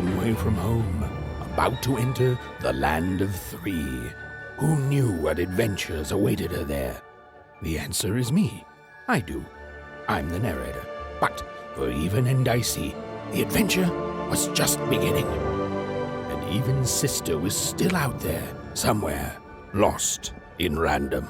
long way from home, about to enter the land of three. Who knew what adventures awaited her there? The answer is me. I do. I'm the narrator. But for Even and Dicey, the adventure was just beginning. And Even's sister was still out there, somewhere, lost in random.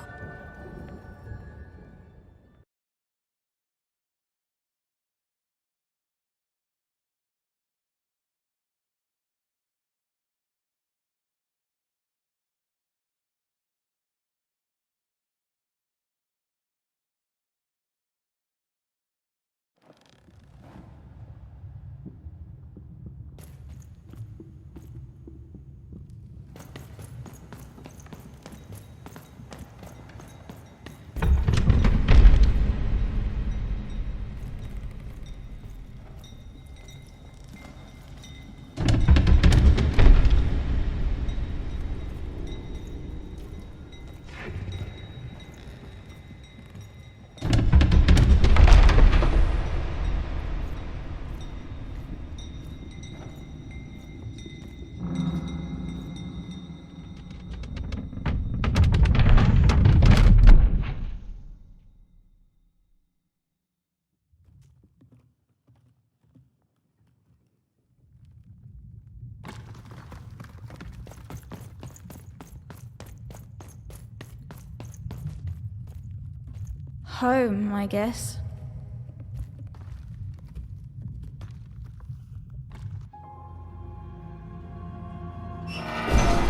Home, I guess.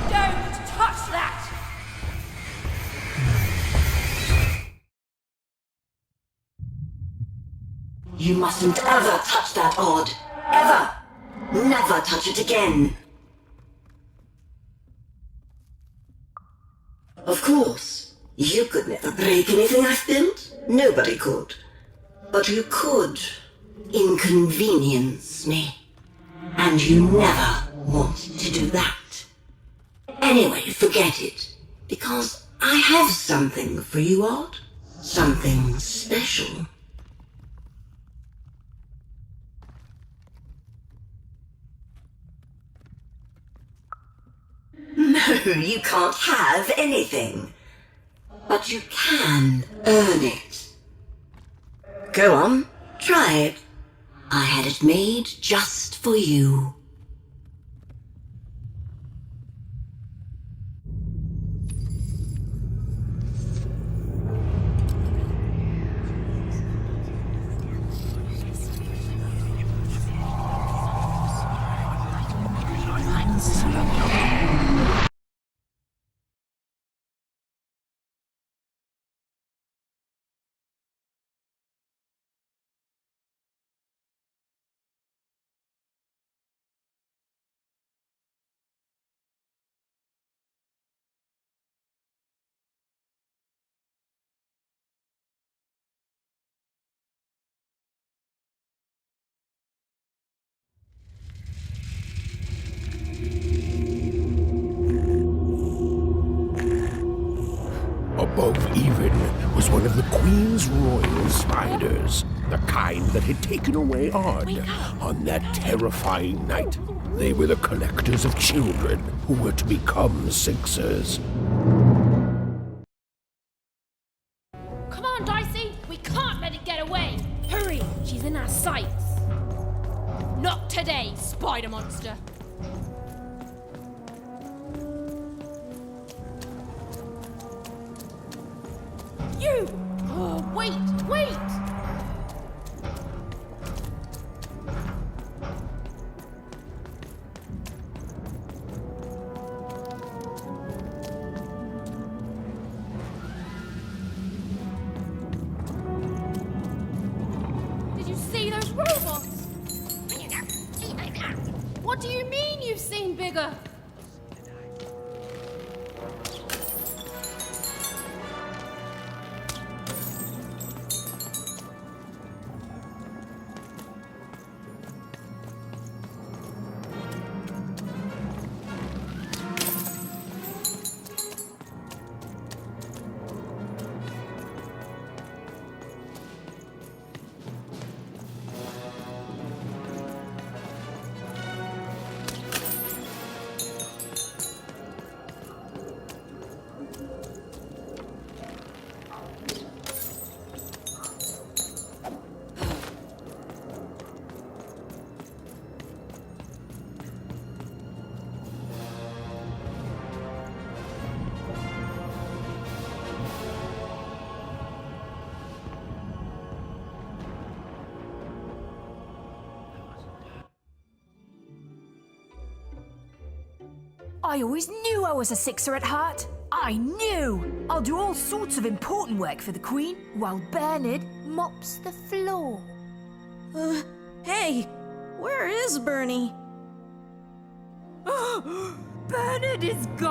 Don't touch that! You mustn't ever touch that odd. Ever! Never touch it again. Of course. You could never break anything I've built. Nobody could. But you could inconvenience me. And you never want to do that. Anyway, forget it. Because I have something for you, Odd. Something special. No, you can't have anything. But you can earn it. Go on, try it. I had it made just for you. Above Even was one of the Queen's royal spiders, the kind that had taken away Odd on that terrifying night. They were the collectors of children who were to become Sixers. Come on, Dicey! We can't let it get away! Hurry! She's in our sights! Not today, spider monster! You! Oh, wait! Wait! Did you see those robots? What do you mean you've seen bigger? I always knew I was a sixer at heart. I knew! I'll do all sorts of important work for the Queen while Bernard mops the floor. Hey, where is Bernie? Bernard is gone!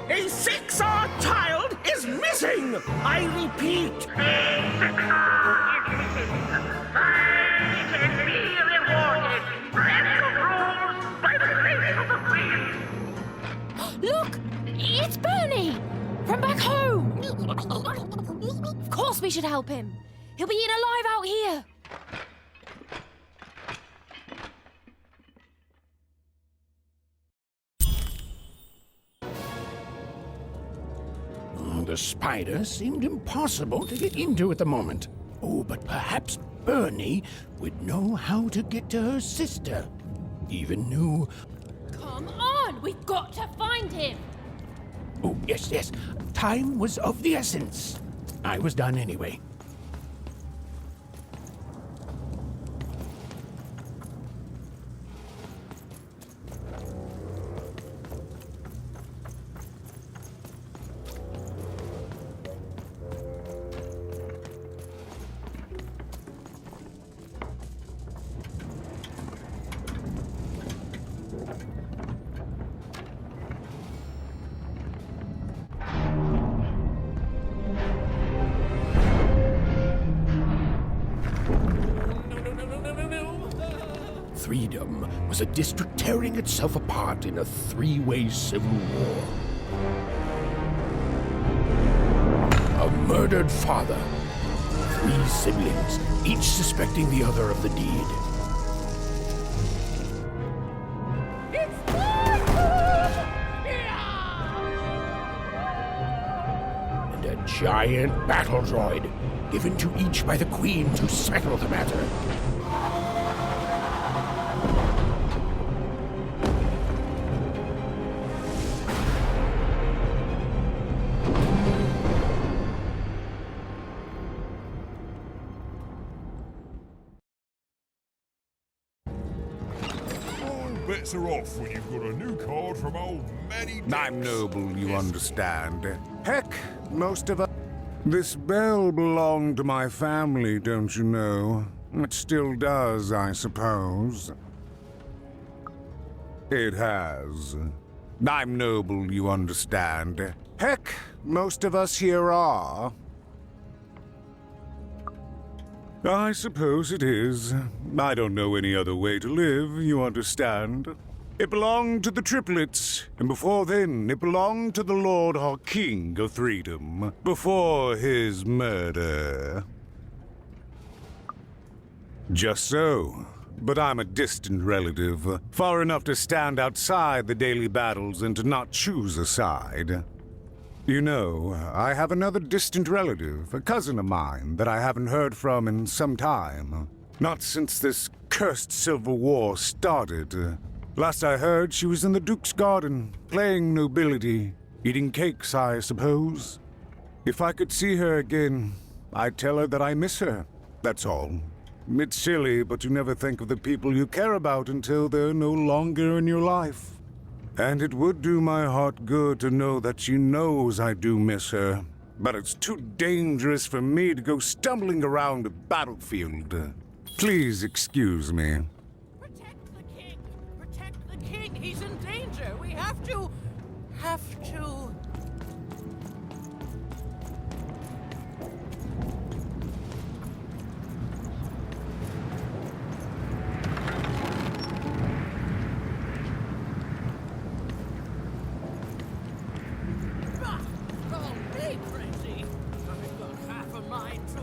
A 6-hour child is missing! I repeat, A 6-hour is missing. I can be rewarded. Rescue rules by the grace of the Queen. Look! It's Bernie! From back home! Of course we should help him. He'll be eaten alive out here. The spider seemed impossible to get into at the moment. Oh, but perhaps Bernie would know how to get to her sister. Even knew... Come on! We've got to find him! Oh, yes. Time was of the essence. I was done anyway. Freedom was a district tearing itself apart in a three-way civil war. A murdered father, 3 siblings, each suspecting the other of the deed. And a giant battle droid, given to each by the Queen to settle the matter. Bets are off when you've got a new card from old Manny Dicks. I'm noble, you understand. Heck, most of us... This bell belonged to my family, don't you know? It still does, I suppose. It has. I'm noble, you understand. Heck, most of us here are. I suppose it is. I don't know any other way to live, you understand. It belonged to the triplets, and before then it belonged to the Lord our King of Freedom, before his murder. Just so. But I'm a distant relative, far enough to stand outside the daily battles and to not choose a side. You know, I have another distant relative, a cousin of mine, that I haven't heard from in some time. Not since this cursed Civil War started. Last I heard, she was in the Duke's garden, playing nobility, eating cakes, I suppose. If I could see her again, I'd tell her that I miss her, that's all. It's silly, but you never think of the people you care about until they're no longer in your life. And it would do my heart good to know that she knows I do miss her. But it's too dangerous for me to go stumbling around a battlefield. Please excuse me. protect the king! Protect the king! He's in danger! We have to... Don't be crazy! I've got half a mind to...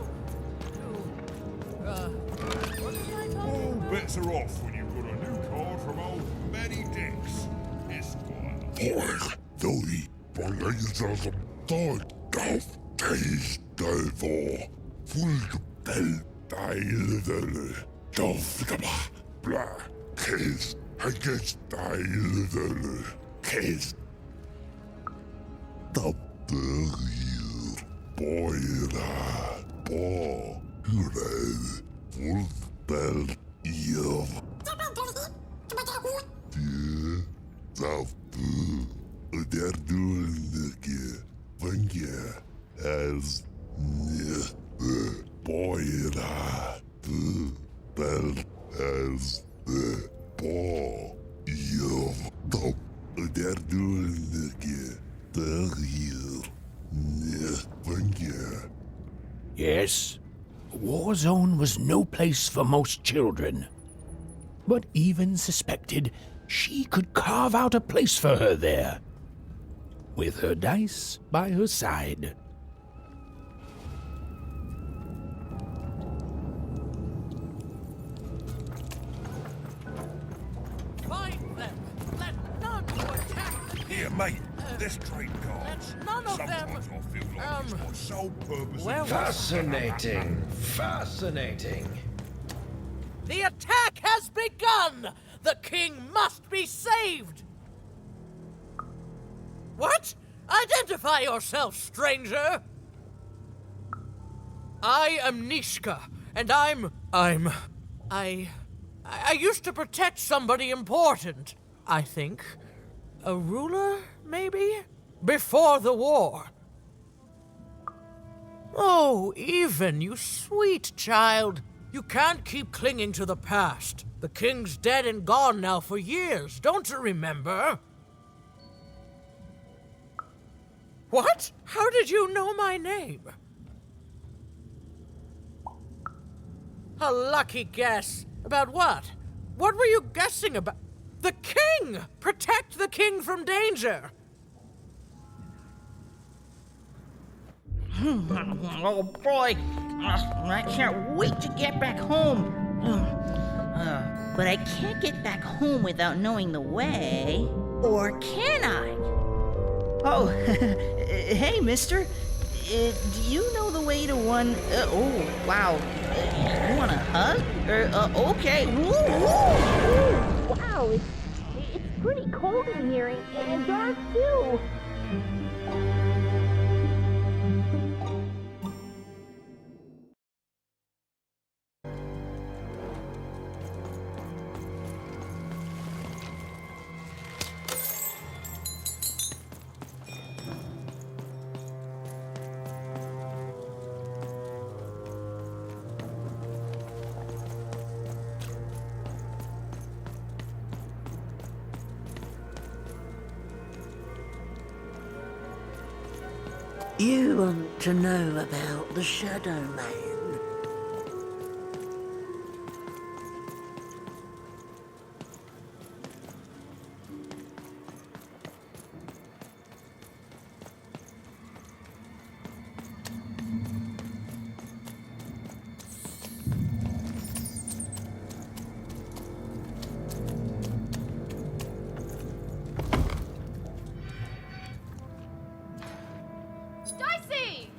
what did I talk All about? bets are off when you've got a new card from old Manny Dicks, Esquire. Poeg, dodi, poeg, dod, daf, teis, delvor, fulgdel, deildele, dofdaba, bla, kes, hages, deildele, kes. Tapperir, boira, bo, hurel, fulgdel, ir, zelf der duidelijke vinger als niet de boyra de belt als de paw. Je top der duidelijke der hier niet vinger. Yes, a war zone was no place for most children. But even suspected she could carve out a place for her there, with her dice by her side. Find them. Let none who attack the king. Here, mate, this trade card. Let none of them. Sometimes I feel like it's my sole purpose. Where in Fascinating. Fascinating. The attack has begun! The king must be saved! What? Identify yourself, stranger! I am Nishka, and I used to protect somebody important, I think. A ruler, maybe? Before the war. Oh, Even, you sweet child. You can't keep clinging to the past. The king's dead and gone now for years, don't you remember? What? How did you know my name? A lucky guess. About what? What were you guessing about? The king! Protect the king from danger! Oh boy, I can't wait to get back home. But I can't get back home without knowing the way. Or can I? Oh, hey, mister. Do you know the way to one... oh, wow. You want a hug? Okay. Woo, woo, woo. Wow, it's pretty cold in here and dark too. You want to know about the Shadow Man? Dicey!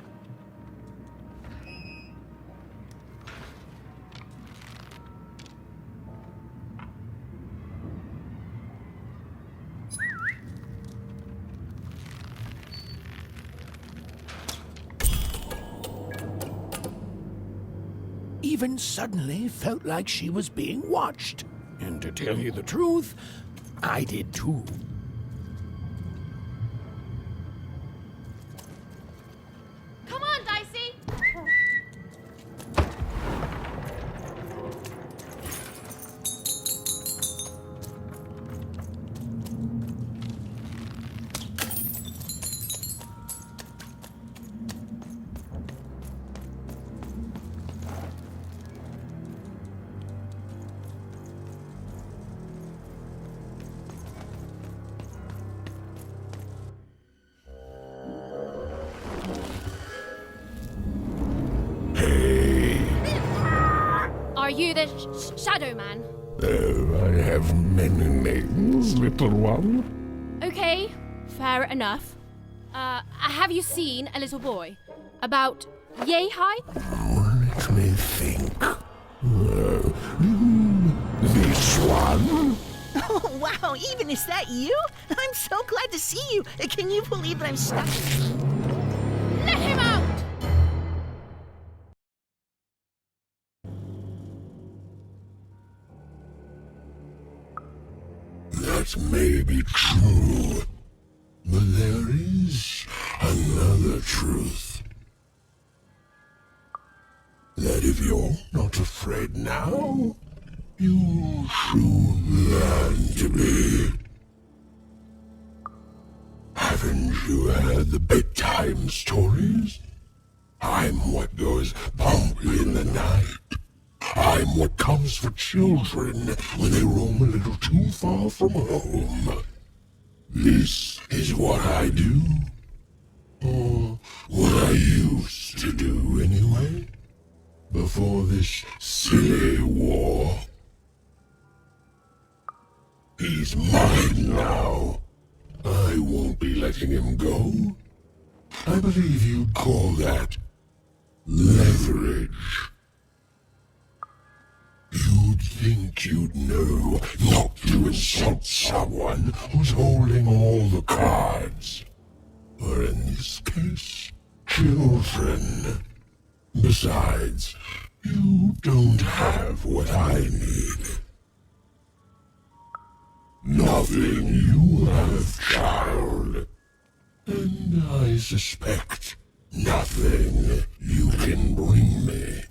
Even suddenly felt like she was being watched. And to tell you the truth, I did too. Come on, Dicey! Are you the Shadow Man? I have many names, little one. Okay, fair enough. Have you seen a little boy? About yay high? Let me think. This one? Oh, wow, Even, is that you? I'm so glad to see you. Can you believe that I'm stuck? Let him out! That That may be true. But there is another truth. That if you're not afraid now, you'll soon learn to be. Haven't you heard the bedtime stories? I'm what goes bump in the night. I'm what comes for children when they roam a little too far from home. This is what I do. Or what I used to do anyway. Before this silly war. He's mine now. I won't be letting him go. I believe you'd call that leverage. You'd think you'd know not to insult someone who's holding all the cards. Or in this case, children. Besides, you don't have what I need. Nothing you have, child. And I suspect nothing you can bring me.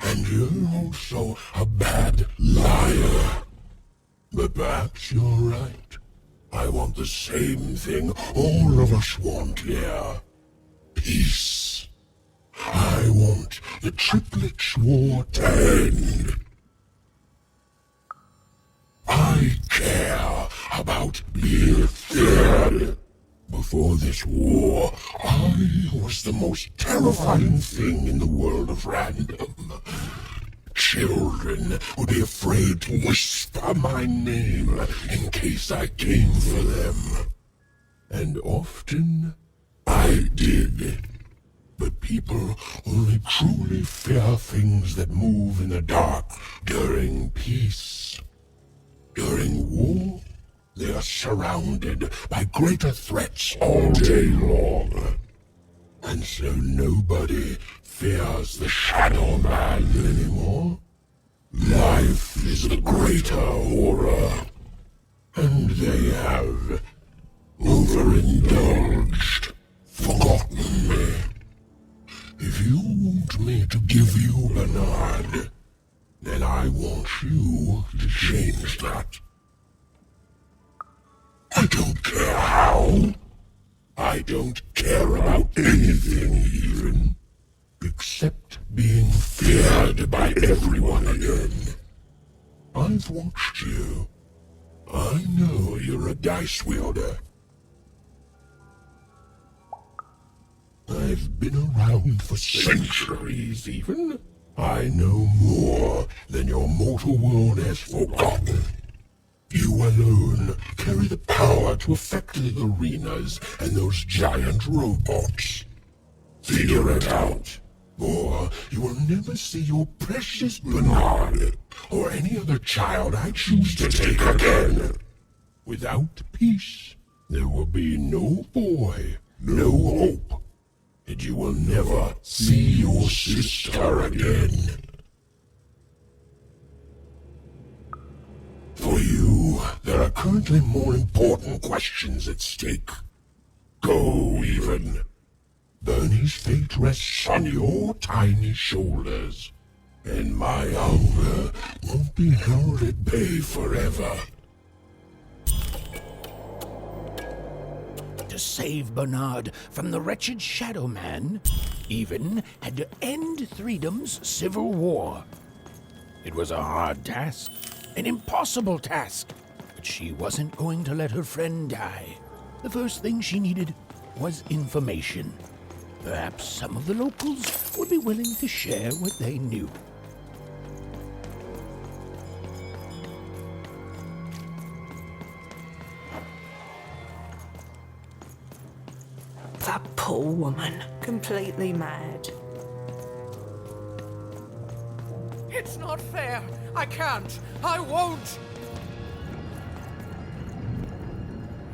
And you're also a bad liar. But perhaps you're right. I want the same thing all of us want here. Peace. I want the triplets' war to end. I care about being feared. Before this war, I was the most terrifying thing in the world of random. Children would be afraid to whisper my name in case I came for them. And often, I did. But people only truly fear things that move in the dark during peace. During war, they are surrounded by greater threats all day long. And so nobody fears the Shadow Man anymore. Life is the greater horror. And they have overindulged, forgotten me. If you want me to give you Bernard, then I want you to change that. I don't care how. I don't care about anything even, except being feared by everyone again. I've watched you. I know you're a dice wielder. I've been around for centuries even. I know more than your mortal world has forgotten. You alone carry the power to affect the arenas and those giant robots. Figure it out, or you will never see your precious Bernard or any other child I choose to take again. Without peace, there will be no boy, no hope, and you will never see your sister again. For you, there are currently more important questions at stake. Go, even. Bernie's fate rests on your tiny shoulders, and my hunger won't be held at bay forever. To save Bernard from the wretched Shadow Man, Even had to end Threedom's civil war. It was a hard task, an impossible task, but she wasn't going to let her friend die. The first thing she needed was information. Perhaps some of the locals would be willing to share what they knew. That poor woman. Completely mad. It's not fair. I can't. I won't.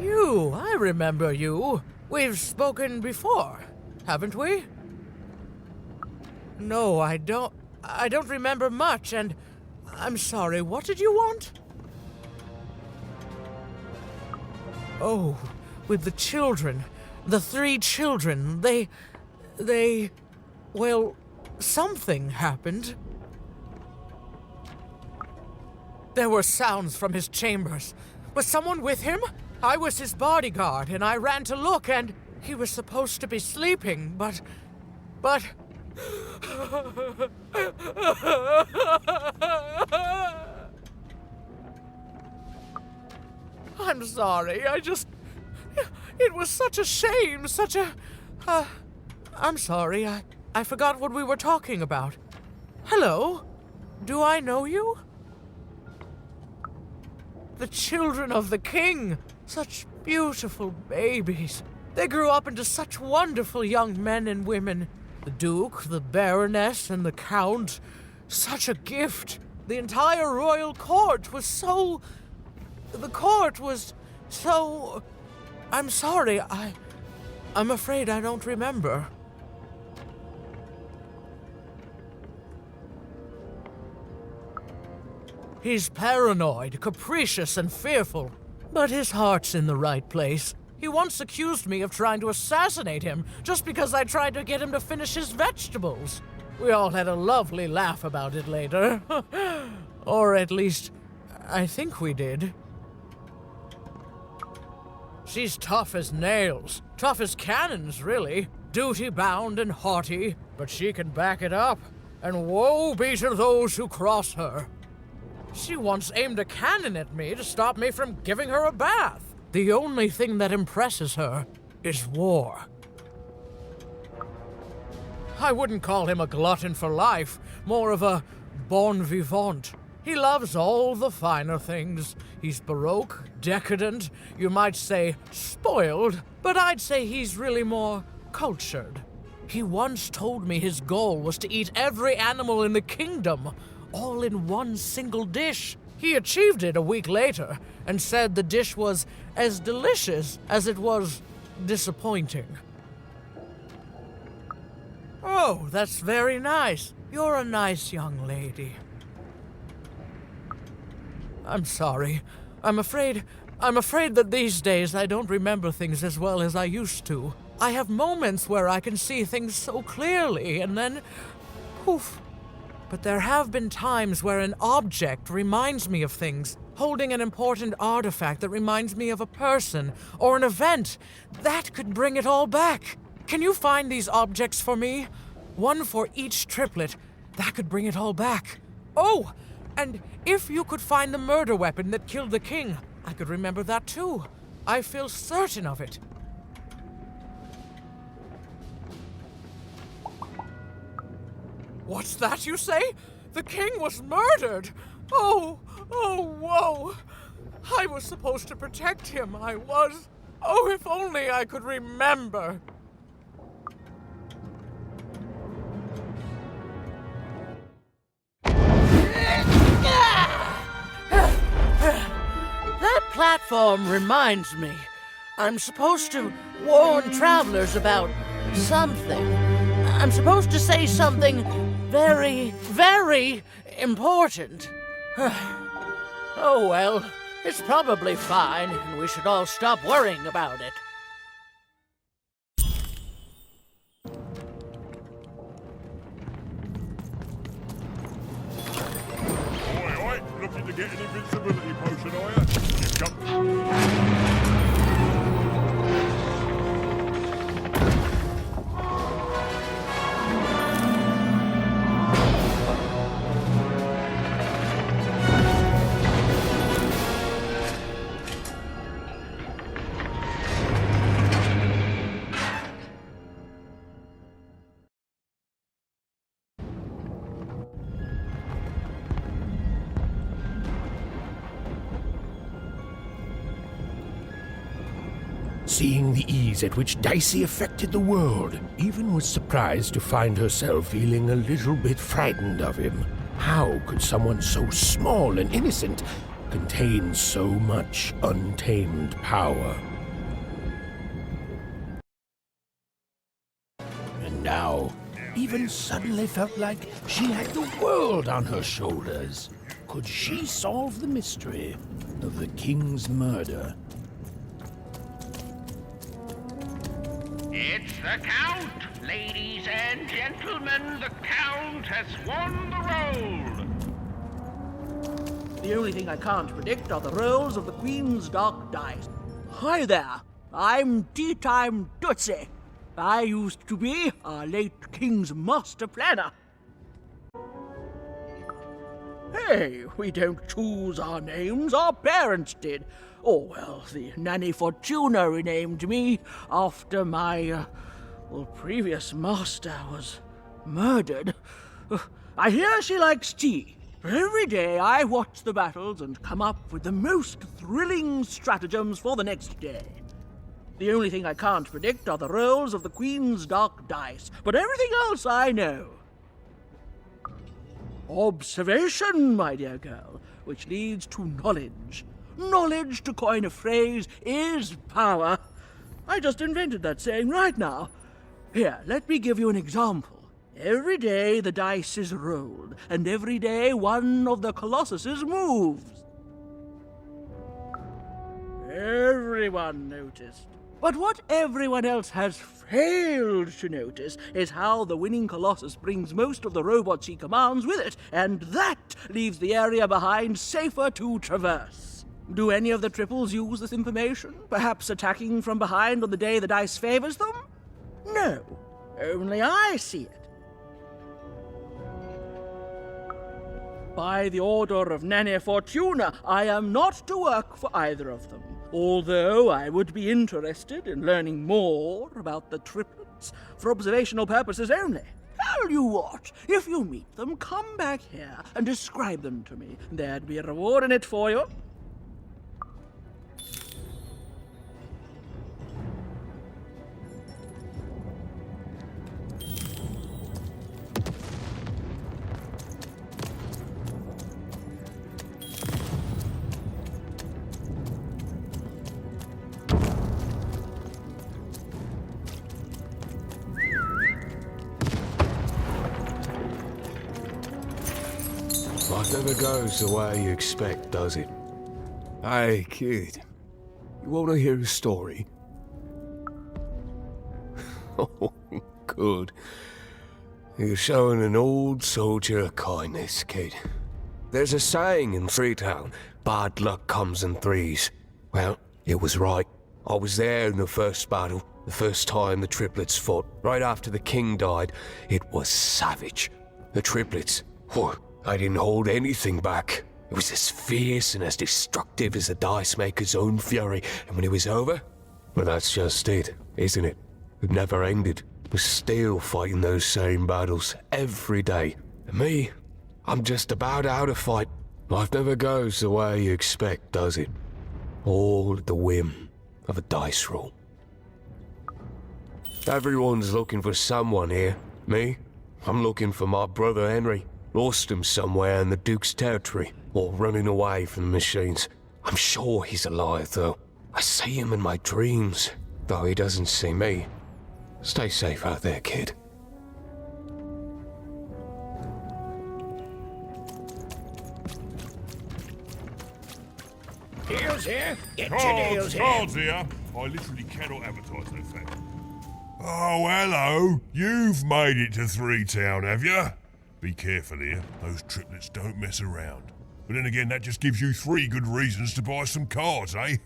You, I remember you. We've spoken before, haven't we? No, I don't remember much, and I'm sorry, what did you want? Oh, with the children. The 3 children. Well, something happened. There were sounds from his chambers. Was someone with him? I was his bodyguard, and I ran to look, and he was supposed to be sleeping, but... I'm sorry, it was such a shame, I'm sorry, I forgot what we were talking about. Hello? Do I know you? The children of the king! Such beautiful babies. They grew up into such wonderful young men and women. The Duke, the Baroness, and the Count. Such a gift. The entire royal court was so... The court was so... I'm sorry, I'm afraid I don't remember. He's paranoid, capricious, and fearful. But his heart's in the right place. He once accused me of trying to assassinate him just because I tried to get him to finish his vegetables. We all had a lovely laugh about it later. Or at least, I think we did. She's tough as nails. Tough as cannons, really. Duty-bound and haughty, but she can back it up. And woe be to those who cross her. She once aimed a cannon at me to stop me from giving her a bath. The only thing that impresses her is war. I wouldn't call him a glutton for life, more of a bon vivant. He loves all the finer things. He's baroque, decadent, you might say spoiled, but I'd say he's really more cultured. He once told me his goal was to eat every animal in the kingdom, all in one single dish. He achieved it a week later and said the dish was as delicious as it was disappointing. Oh, that's very nice. You're a nice young lady. I'm sorry. I'm afraid that these days I don't remember things as well as I used to. I have moments where I can see things so clearly, and then poof. But there have been times where an object reminds me of things, holding an important artifact that reminds me of a person or an event. That could bring it all back. Can you find these objects for me? One for each triplet. That could bring it all back. Oh, and if you could find the murder weapon that killed the king, I could remember that too. I feel certain of it. What's that you say? The king was murdered! Oh, whoa! I was supposed to protect him, I was. Oh, if only I could remember. That platform reminds me. I'm supposed to warn travelers about something. I'm supposed to say something very, very important. Oh well, it's probably fine, and we should all stop worrying about it. Oi, looking to get an invincibility potion, are you? Seeing the ease at which Dicey affected the world, even was surprised to find herself feeling a little bit frightened of him. How could someone so small and innocent contain so much untamed power? And now, even suddenly felt like she had the world on her shoulders. could she solve the mystery of the king's murder? It's the Count! Ladies and gentlemen, the Count has won the roll! The only thing I can't predict are the rolls of the Queen's dark dice. Hi there, I'm Tea-Time Dicey. I used to be our late King's master planner. Hey, we don't choose our names, our parents did. Oh, well, the Nanny Fortuna renamed me after my, previous master was murdered. I hear she likes tea. Every day I watch the battles and come up with the most thrilling stratagems for the next day. The only thing I can't predict are the rolls of the Queen's dark dice, but everything else I know. Observation, my dear girl, which leads to knowledge. Knowledge, to coin a phrase, is power. I just invented that saying right now. Here, let me give you an example. Every day the dice is rolled, and every day one of the colossuses moves. Everyone noticed. But what everyone else has failed to notice is how the winning Colossus brings most of the robots he commands with it, and that leaves the area behind safer to traverse. Do any of the triples use this information? Perhaps attacking from behind on the day the dice favors them? No, only I see it. By the order of Nanny Fortuna, I am not to work for either of them. Although I would be interested in learning more about the triplets for observational purposes only. Tell you what, if you meet them, come back here and describe them to me. There'd be a reward in it for you. Life never goes the way you expect, does it? Hey, kid. You want to hear a story? Oh, good. You're showing an old soldier kindness, kid. There's a saying in Freetown, bad luck comes in threes. Well, it was right. I was there in the first battle, the first time the triplets fought. Right after the king died, it was savage. The triplets, I didn't hold anything back. It was as fierce and as destructive as the dice maker's own fury. And when it was over, well, that's just it, isn't it? It never ended. We're still fighting those same battles every day. And me, I'm just about out of fight. Life never goes the way you expect, does it? All at the whim of a dice roll. Everyone's looking for someone here. Me, I'm looking for my brother Henry. Lost him somewhere in the Duke's territory, or running away from the machines. I'm sure he's alive, though. I see him in my dreams, though he doesn't see me. Stay safe out there, kid. Deals here? Get your deals here. Cards here. I literally cannot advertise that fact. Oh, hello. You've made it to Three Town, have you? Be careful here. Those triplets don't mess around. But then again, that just gives you 3 good reasons to buy some cards, eh?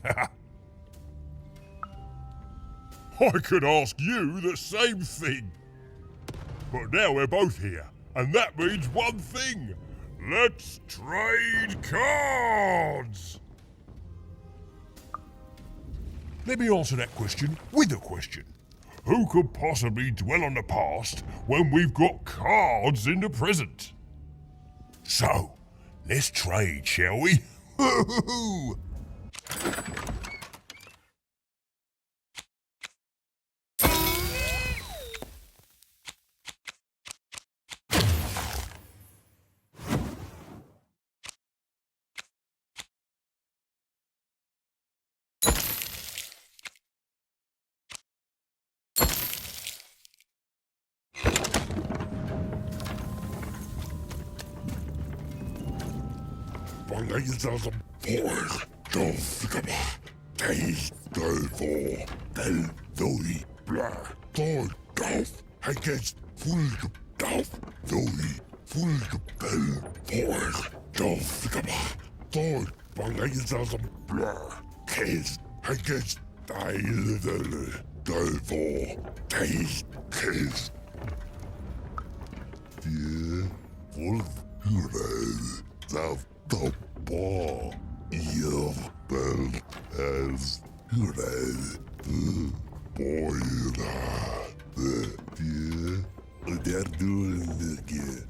I could ask you the same thing. But now we're both here, and that means one thing. Let's trade cards! Let me answer that question with a question. Who could possibly dwell on the past when we've got cards in the present? So, let's trade, shall we? Bangeisasam for Dovgaba. Taste for Del Zoe Blah. For Dov. I guess full Dov Zoe. Full Bell for Dovgaba. For Bangeisasam Blah. Case. I guess Del for Taste Case. Yeah. Wolf. Hurray. The ball. Your belt as hurray. Boy, they're doing it again.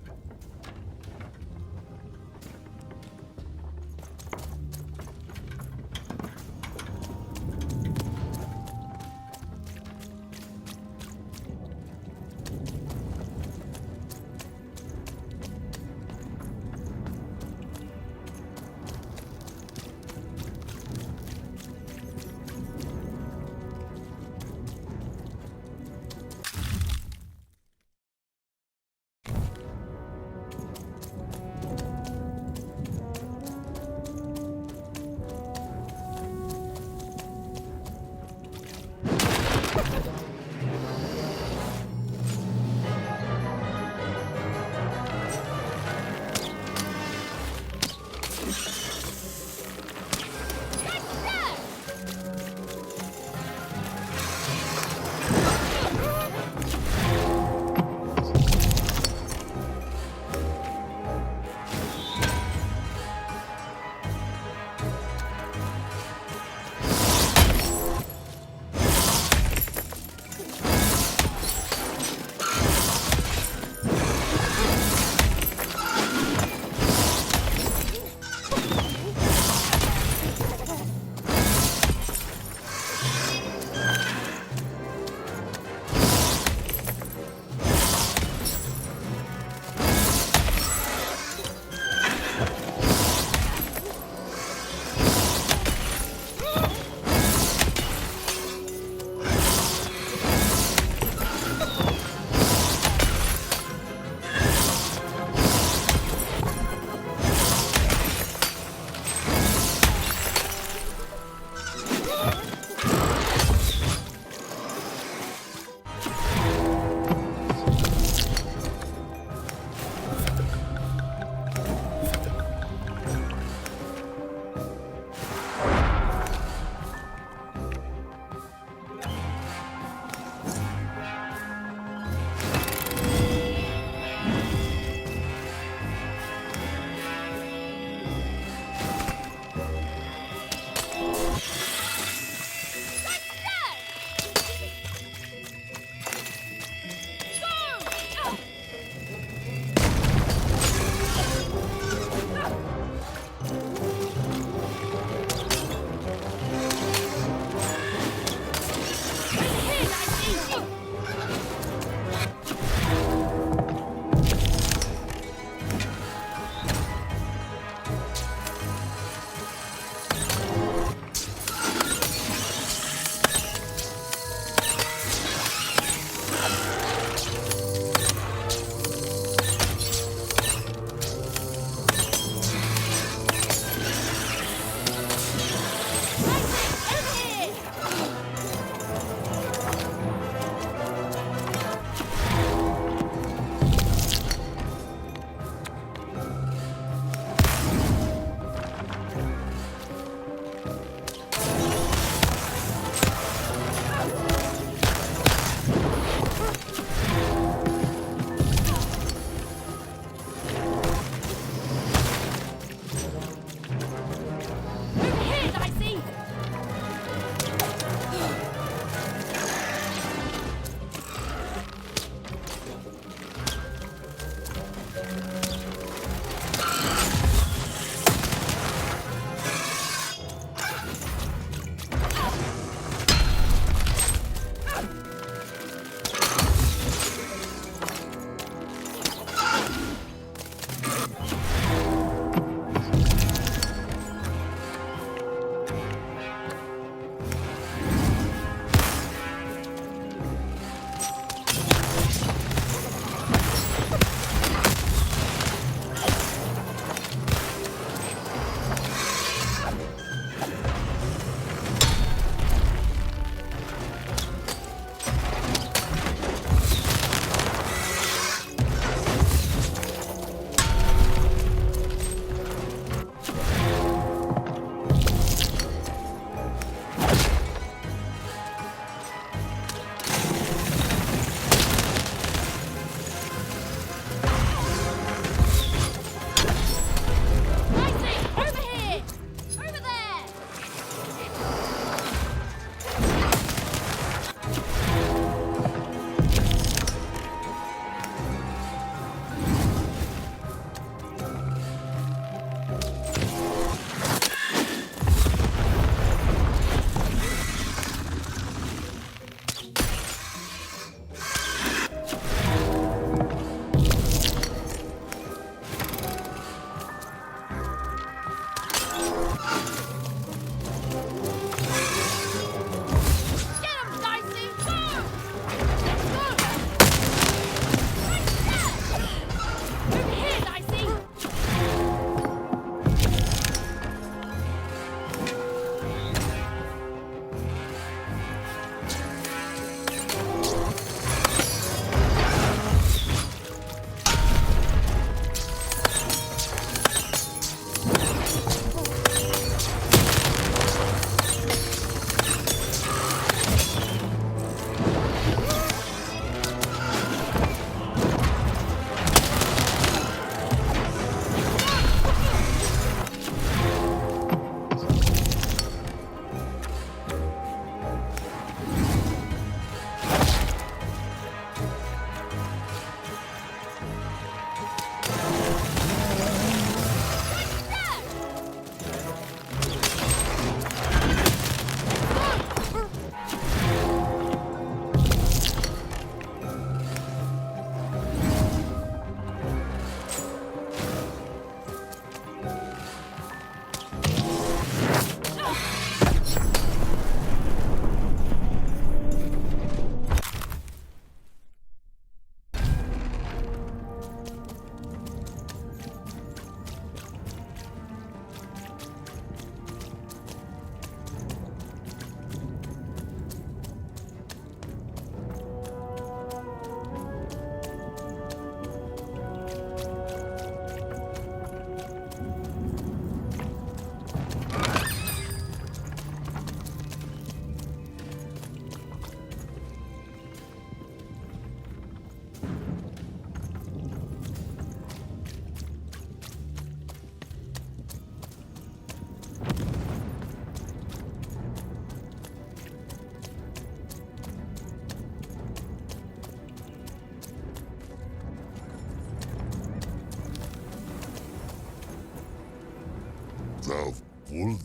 the wolf,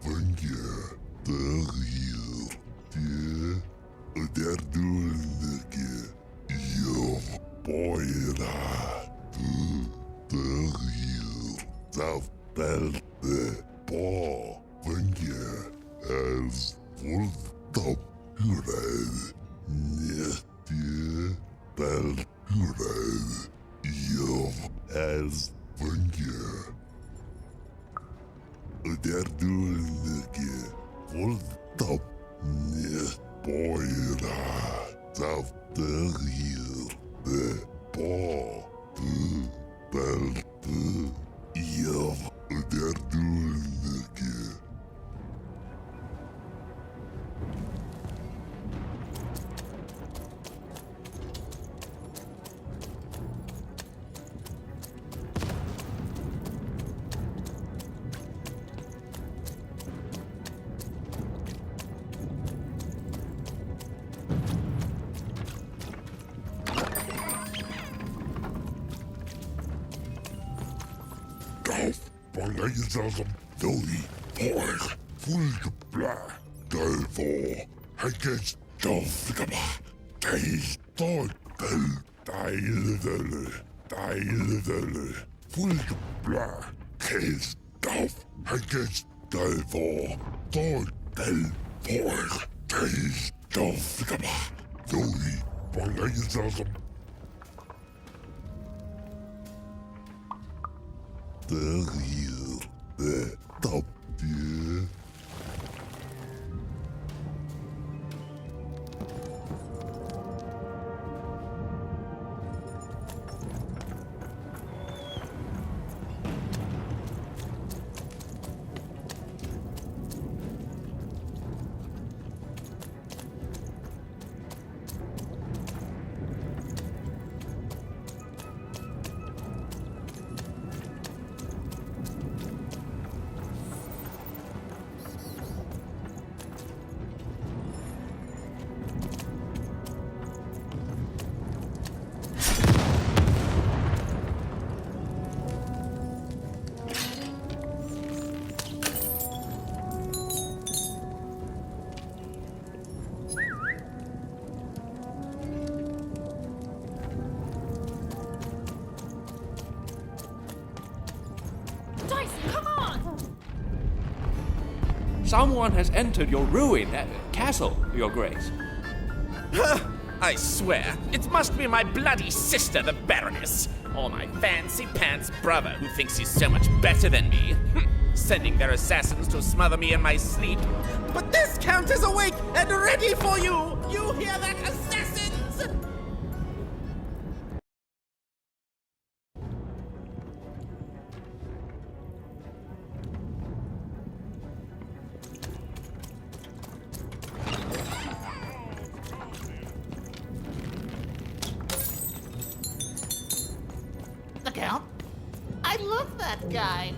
thank you, the real, they're doing your boy, the real, the belt, the paw, thank you, as wolf top, red, belt, red, your as thank you. They're doing wolf top, boy, the real, the paw, the belt, they're doing Bangezelsom doi hoor voelde bla duivel hij gets dofgaba deze tot deile voelde bla gets dof hij gets duivel tot voor deze dofgaba doi bangezelsom the real, the top tier. Someone has entered your ruin, castle, your grace. I swear, it must be my bloody sister, the Baroness, or my fancy-pants brother who thinks he's so much better than me, sending their assassins to smother me in my sleep. But this count is awake and ready for you! You hear that, assassins? The Count? I love that guy.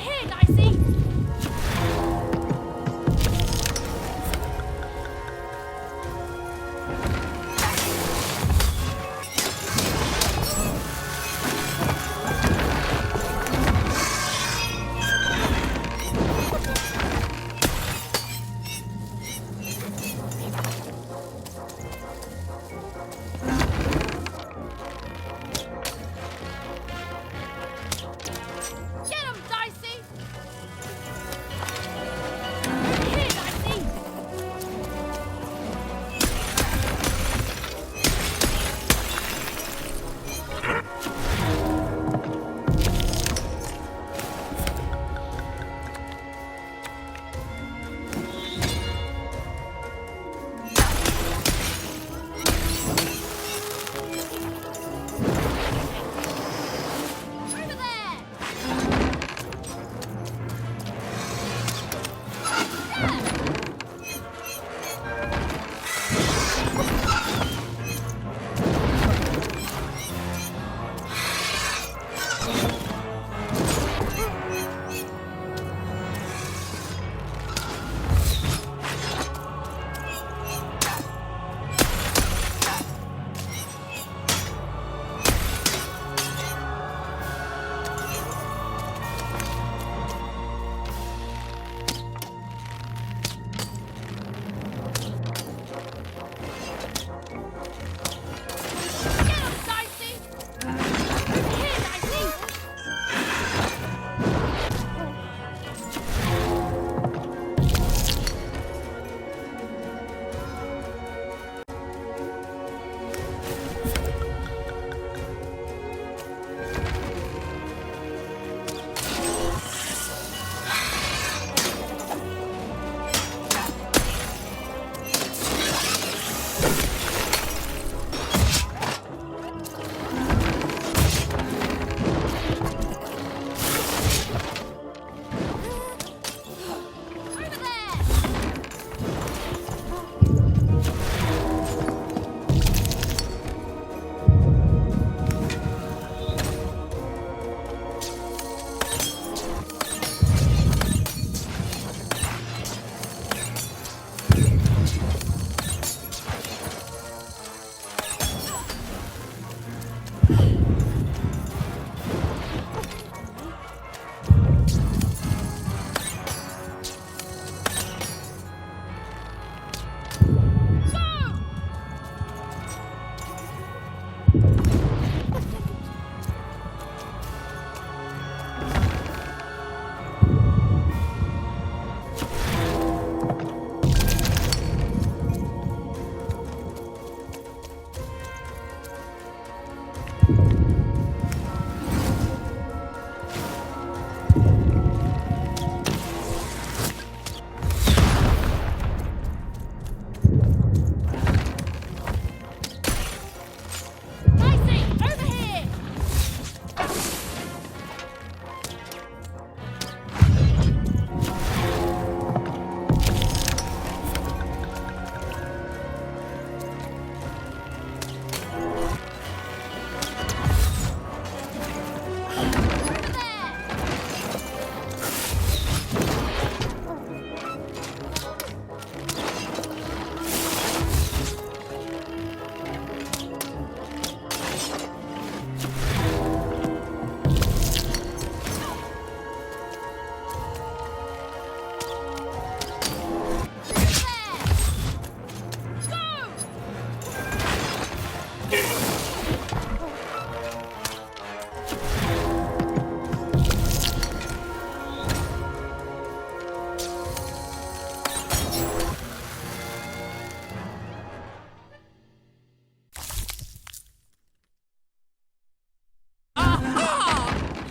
here, Dicey!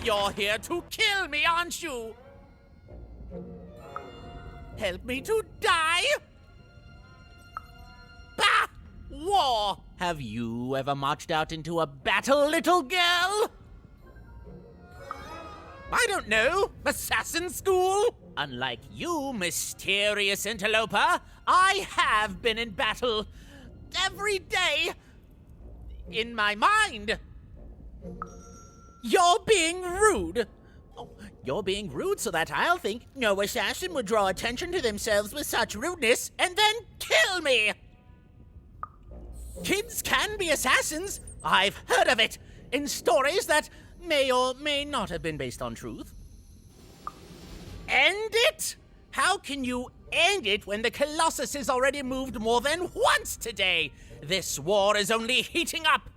You're here to kill me, aren't you? Help me to die? Bah! War! Have you ever marched out into a battle, little girl? I don't know. Assassin school? Unlike you, mysterious interloper, I have been in battle. Every day. In my mind. You're being rude. Oh, You're being rude so that I'll think no assassin would draw attention to themselves with such rudeness and then kill me! Kids can be assassins. I've heard of it in stories that may or may not have been based on truth. End it? How can you end it when the Colossus has already moved more than once today? This war is only heating up.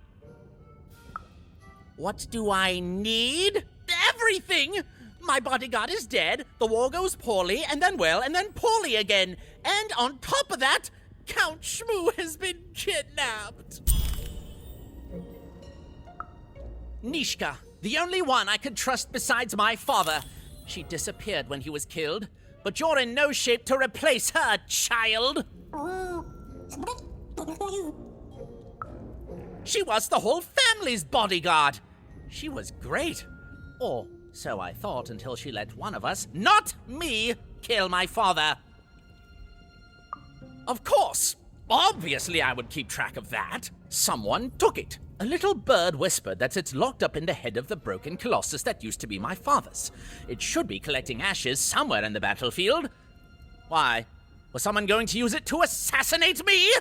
What do I need? Everything! My bodyguard is dead, the war goes poorly, and then well, and then poorly again. And on top of that, Count Shmoo has been kidnapped. Nishka, the only one I could trust besides my father. She disappeared when he was killed, but you're in no shape to replace her, child. She was the whole family's bodyguard. She was great. Or so I thought until she let one of us, not me, kill my father. Of course. Obviously I would keep track of that. Someone took it. A little bird whispered that it's locked up in the head of the broken colossus that used to be my father's. It should be collecting ashes somewhere in the battlefield. Why? Was someone going to use it to assassinate me?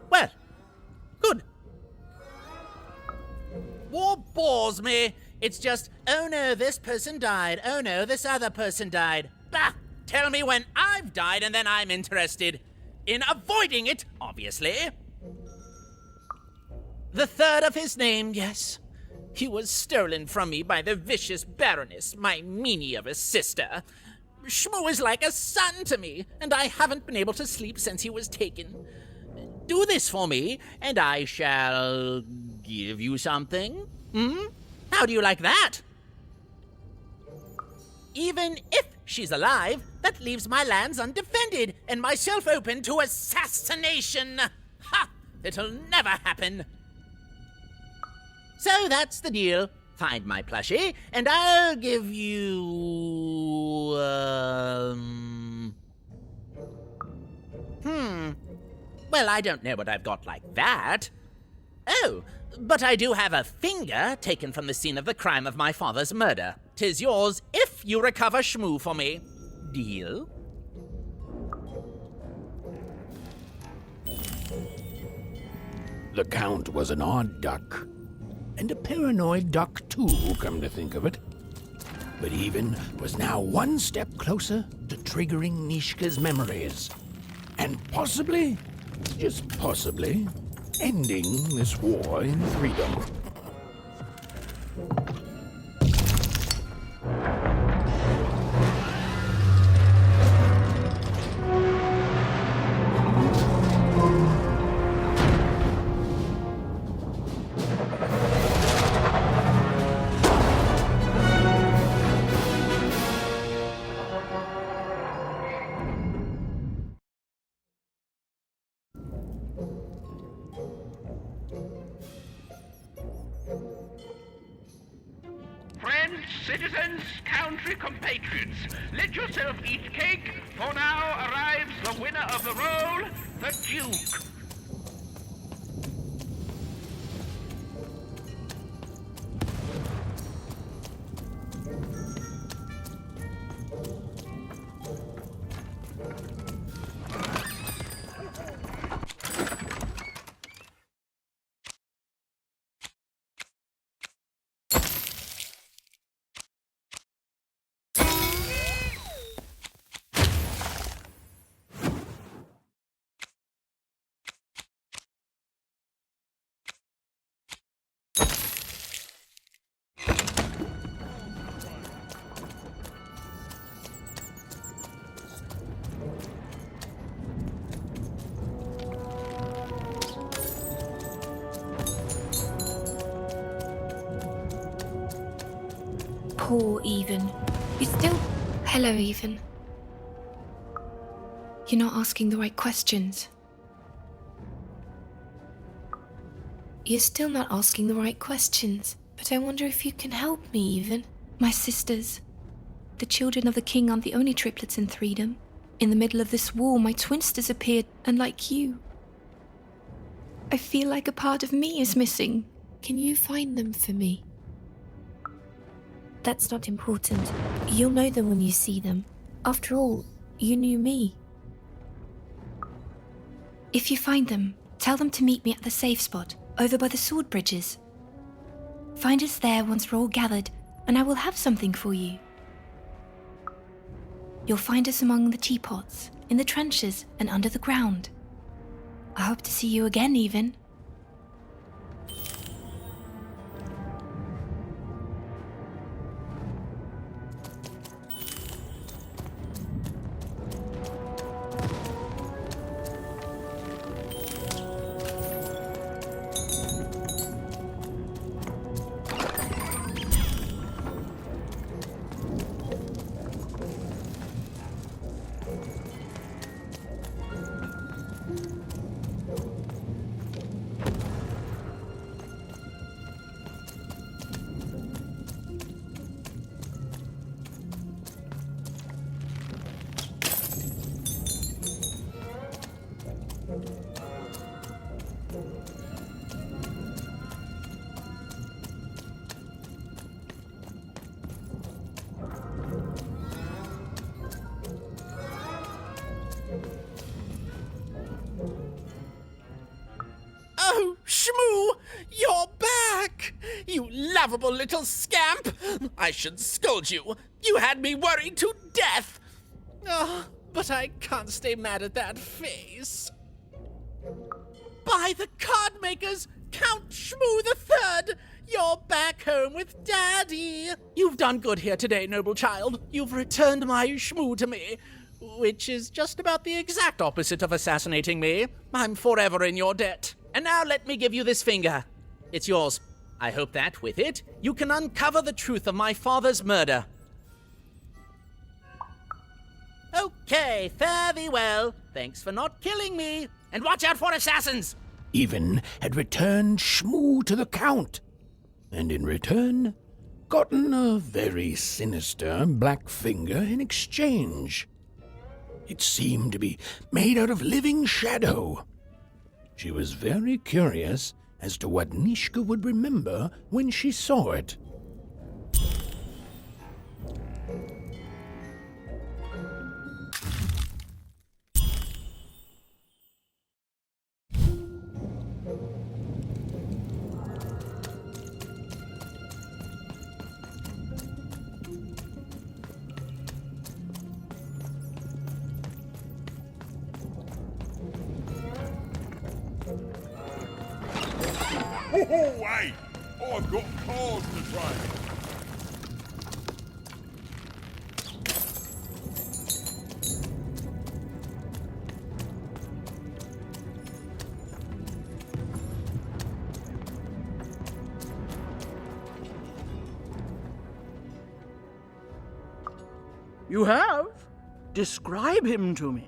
Well, good. War bores me. It's just, oh no, this person died. Oh no, this other person died. Bah! Tell me when I've died and then I'm interested. In avoiding it, obviously. The third of his name, yes. He was stolen from me by the vicious Baroness, my meanie of a sister. Shmoo is like a son to me, and I haven't been able to sleep since he was taken. Do this for me, and I shall give you something. How do you like that? Even if she's alive, that leaves my lands undefended and myself open to assassination. Ha! It'll never happen. So that's the deal. Find my plushie, and I'll give you... Well, I don't know what I've got like that. Oh, but I do have a finger taken from the scene of the crime of my father's murder. 'Tis yours if you recover Shmoo for me. Deal? The Count was an odd duck. And a paranoid duck too, come to think of it. But Even was now one step closer to triggering Nishka's memories. And possibly, just possibly, ending this war in freedom. Friends, citizens, country compatriots, let yourself eat cake, for now arrives the winner of the role, the Duke. Poor Even. You're still... Hello, Even. You're not asking the right questions. You're still not asking the right questions. But I wonder if you can help me, Even. My sisters. The children of the king aren't the only triplets in Threedom. In the middle of this war, my twins disappeared, and like you. I feel like a part of me is missing. Can you find them for me? That's not important. You'll know them when you see them. After all, you knew me. If you find them, tell them to meet me at the safe spot, over by the sword bridges. Find us there once we're all gathered, and I will have something for you. You'll find us among the teapots, in the trenches, and under the ground. I hope to see you again, even. Oh, Shmoo! You're back! You lovable little scamp! I should scold you. You had me worried to death! Oh, but I can't stay mad at that face. By the card makers, Count Shmoo III! You're back home with Daddy! You've done good here today, noble child. You've returned my Shmoo to me. Which is just about the exact opposite of assassinating me. I'm forever in your debt. And now let me give you this finger. It's yours. I hope that, with it, you can uncover the truth of my father's murder. Okay, fare thee well. Thanks for not killing me. And watch out for assassins! Even had returned Shmoo to the Count, and in return, gotten a very sinister black finger in exchange. It seemed to be made out of living shadow. She was very curious as to what Nishka would remember when she saw it. Oh, hey! I've got cars to trade. You have? Describe him to me.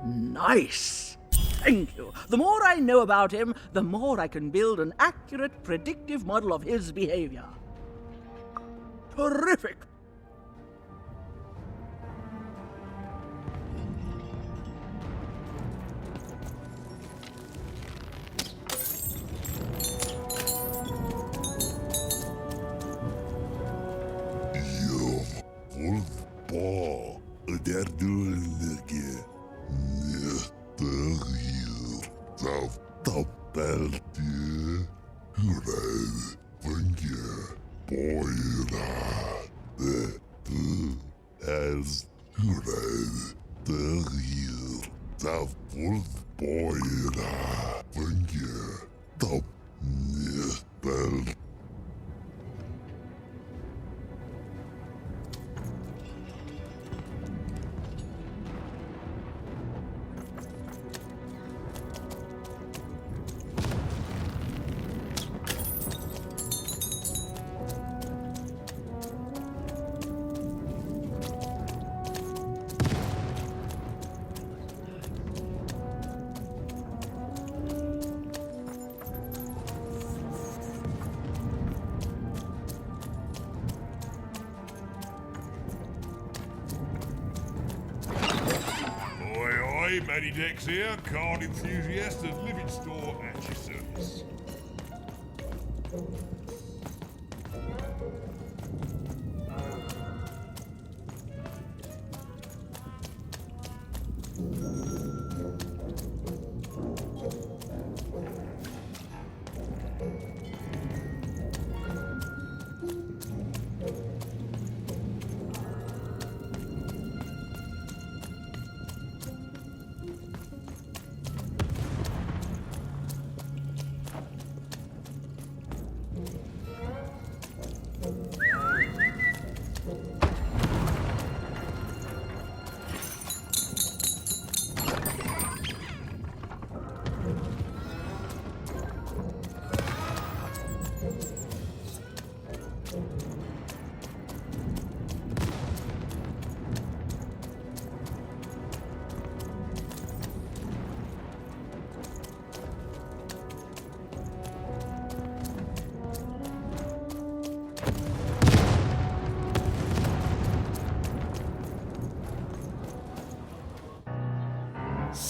Nice. Thank you. The more I know about him, the more I can build an accurate, predictive model of his behavior. Terrific. Matty Dex here, card enthusiast and living store at your service.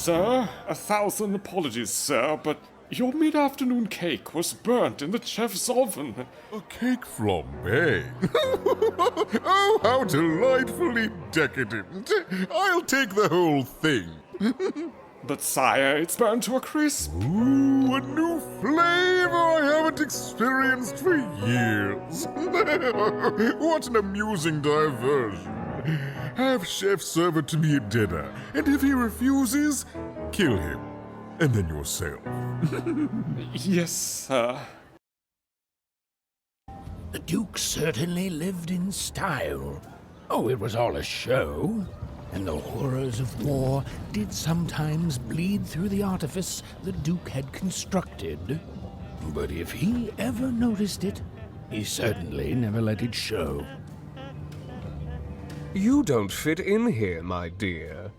Sir, 1,000 apologies, sir, but your mid-afternoon cake was burnt in the chef's oven. A cake flambe? Oh, how delightfully decadent. I'll take the whole thing. But sire, it's burned to a crisp. Ooh, a new flavor I haven't experienced for years. What an amusing diversion. Have chef serve it to me at dinner, and if he refuses, kill him. And then yourself. Yes, sir. The Duke certainly lived in style. Oh, it was all a show. And the horrors of war did sometimes bleed through the artifice the Duke had constructed. But if he ever noticed it, he certainly never let it show. You don't fit in here, my dear.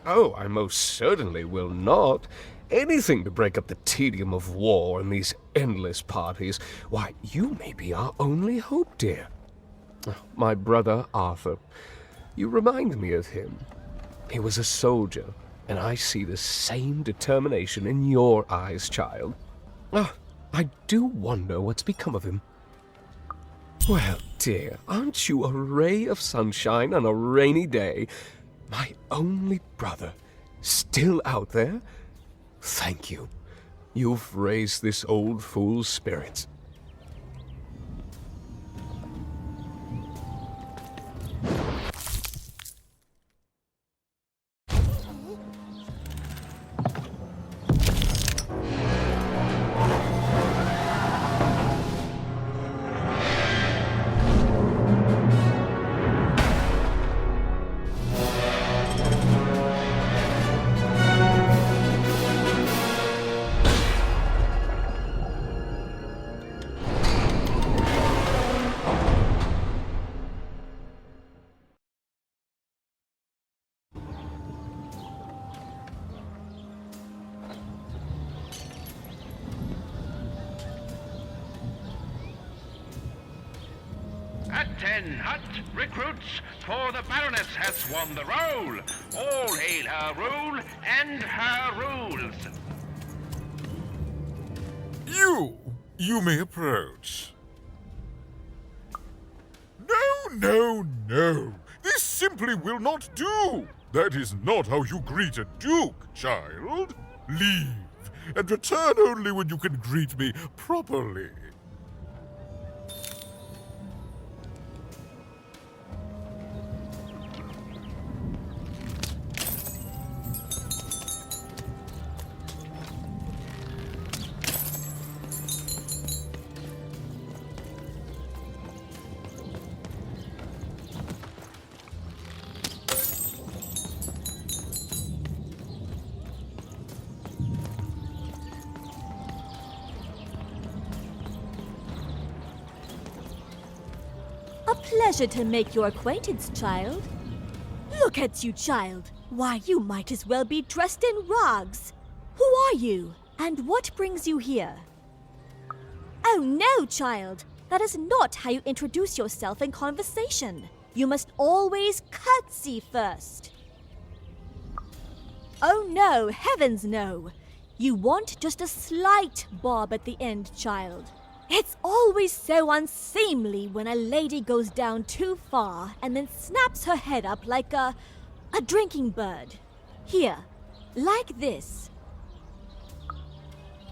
Oh, I most certainly will not. Anything to break up the tedium of war and these endless parties. Why, you may be our only hope, dear. My brother Arthur. You remind me of him. He was a soldier, and I see the same determination in your eyes, child. Oh, I do wonder what's become of him. Well, dear, aren't you a ray of sunshine on a rainy day? My only brother, still out there? Thank you. You've raised this old fool's spirits. At 10 hut recruits, for the Baroness has won the roll. All hail her rule and her rules. You may approach. No. This simply will not do. That is not how you greet a duke, child. Leave, and return only when you can greet me properly. A pleasure to make your acquaintance, child. Look at you, child. Why, you might as well be dressed in rags. Who are you, and what brings you here? Oh no, child. That is not how you introduce yourself in conversation. You must always curtsy first. Oh no, heavens no. You want just a slight bob at the end, child. It's always so unseemly when a lady goes down too far and then snaps her head up like a drinking bird. Here, like this.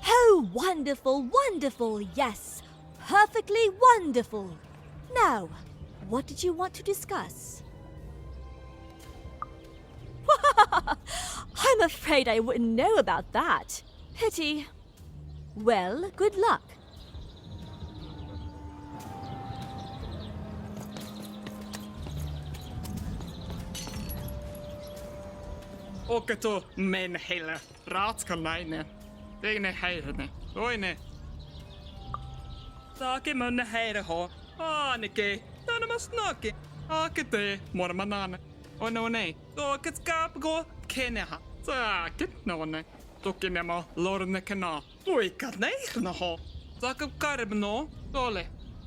Oh, wonderful, wonderful, yes. Perfectly wonderful. Now, what did you want to discuss? I'm afraid I wouldn't know about that. Pity. Well, good luck. Okato men hele ratskanijne. Tegen heirene. Oine. Sake munne heire ho. Anike. Dan mas snake. Akete mormanane. Oh no ne. Soket skap go keneha. Sake no ne. Tokinema lorne kana. Toika neigna ho. Sakap karbno. Dole.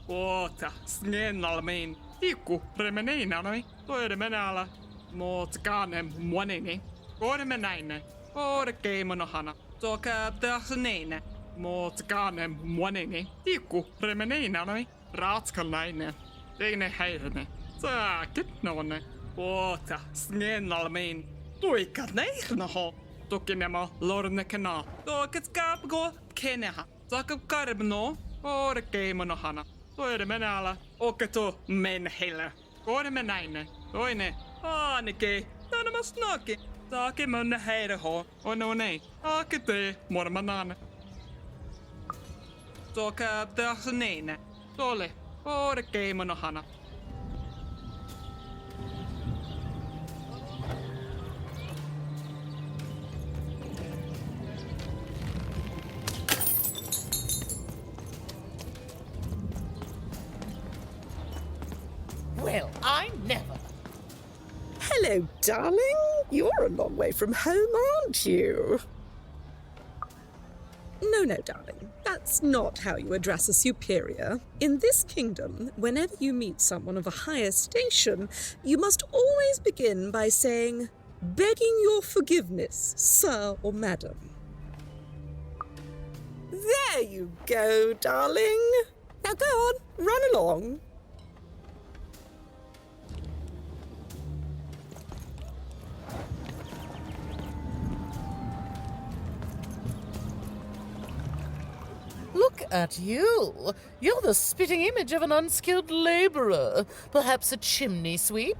Ota. Snenalmein. Iku remeneinanoi. Toire menala. Mot kanem moneni. Gorme naine. Or a game on a hana. Zoka dasnene. Motsgane monene. Tiku remenene. Ratskalene. Dene heirene. Sakit nonne. Ota snenalmein. Tuikat neirnaho. Tukinema lorne kana. Dokets kapgo keneha. Zakap karbno. Or a game on a hana. Toire menala. Okato men hela. Gorme naine. Oine. Nike. Nanamas noki. Sake munne heire ho. O no nei. Akete mormanane. Zoka dasnene. Tole. Or a game on a hana. Well, I never. Hello, darling. You're a long way from home, aren't you? No, darling. That's not how you address a superior. In this kingdom, whenever you meet someone of a higher station, you must always begin by saying, "Begging your forgiveness, sir or madam." There you go, darling. Now go on, run along. Look at you. You're the spitting image of an unskilled laborer. Perhaps a chimney sweep?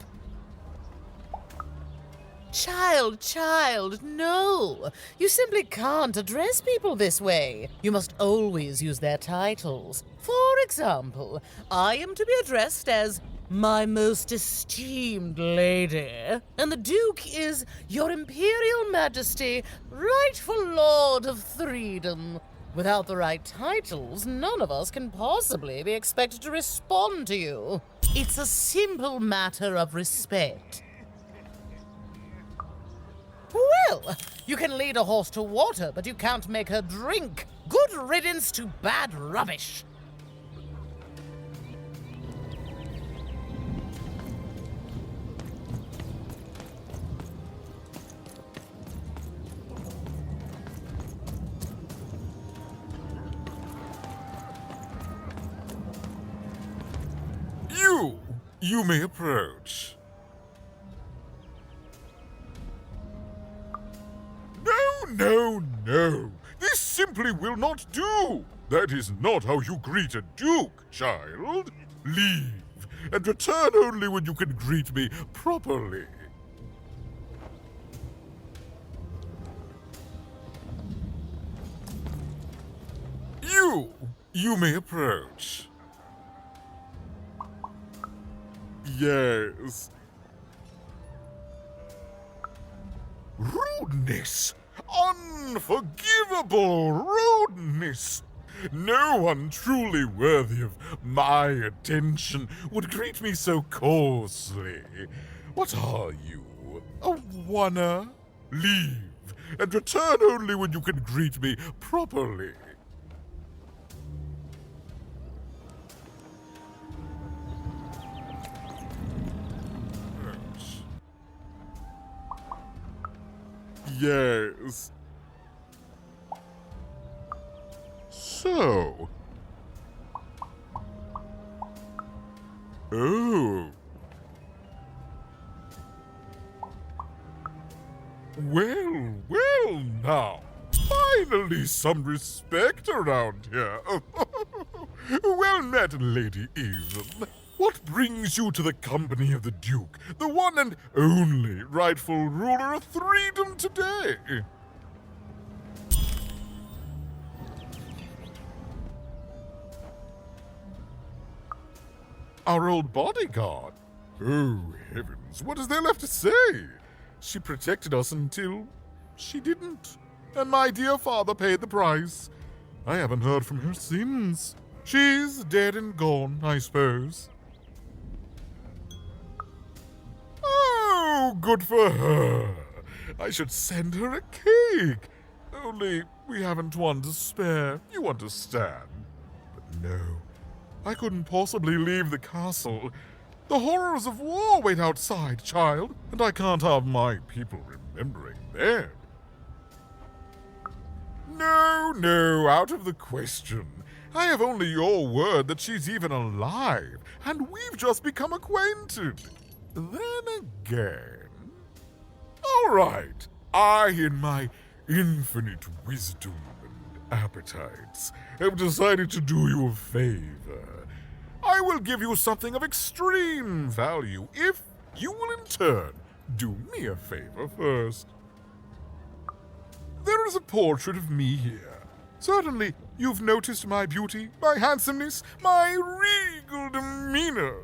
Child, no. You simply can't address people this way. You must always use their titles. For example, I am to be addressed as my most esteemed lady, and the Duke is Your Imperial Majesty, rightful Lord of Threedom. Without the right titles, none of us can possibly be expected to respond to you. It's a simple matter of respect. Well, you can lead a horse to water, but you can't make her drink. Good riddance to bad rubbish. You may approach. No. This simply will not do. That is not how you greet a duke, child. Leave, and return only when you can greet me properly. You may approach. Yes. Rudeness! Unforgivable rudeness! No one truly worthy of my attention would greet me so coarsely. What are you? A oneer? Leave, and return only when you can greet me properly. Yes. So. Oh. Well now. Finally some respect around here. Well met, Lady Eve. What brings you to the company of the Duke, the one and only rightful ruler of Threedom today? Our old bodyguard? Oh, heavens, what is there left to say? She protected us until she didn't. And my dear father paid the price. I haven't heard from her since. She's dead and gone, I suppose. Oh, good for her. I should send her a cake. Only we haven't one to spare, you understand. But no, I couldn't possibly leave the castle. The horrors of war wait outside, child, and I can't have my people remembering them. No, out of the question. I have only your word that she's even alive, and we've just become acquainted. Then again... All right, I, in my infinite wisdom and appetites, have decided to do you a favor. I will give you something of extreme value if you will in turn do me a favor first. There is a portrait of me here. Certainly, you've noticed my beauty, my handsomeness, my regal demeanor.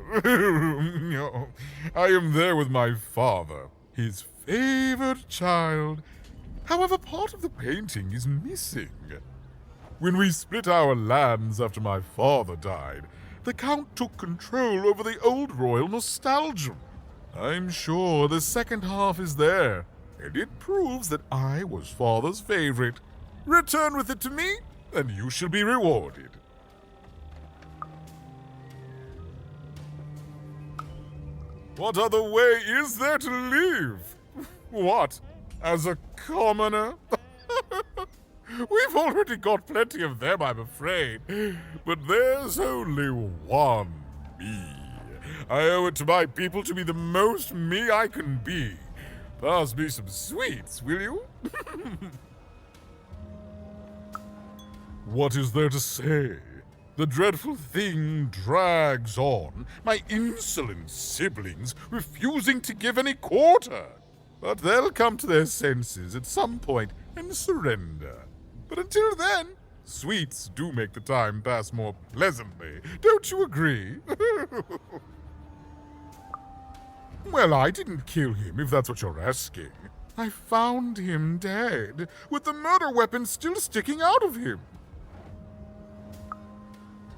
I am there with my father, his favored child. However, part of the painting is missing. When we split our lands after my father died, the Count took control over the old royal nostalgia. I'm sure the second half is there, and it proves that I was father's favorite. Return with it to me, and you shall be rewarded. What other way is there to live? What, as a commoner? We've already got plenty of them, I'm afraid. But there's only one me. I owe it to my people to be the most me I can be. Pass me some sweets, will you? What is there to say? The dreadful thing drags on, my insolent siblings refusing to give any quarter. But they'll come to their senses at some point and surrender. But until then, sweets do make the time pass more pleasantly. Don't you agree? Well, I didn't kill him, if that's what you're asking. I found him dead, with the murder weapon still sticking out of him.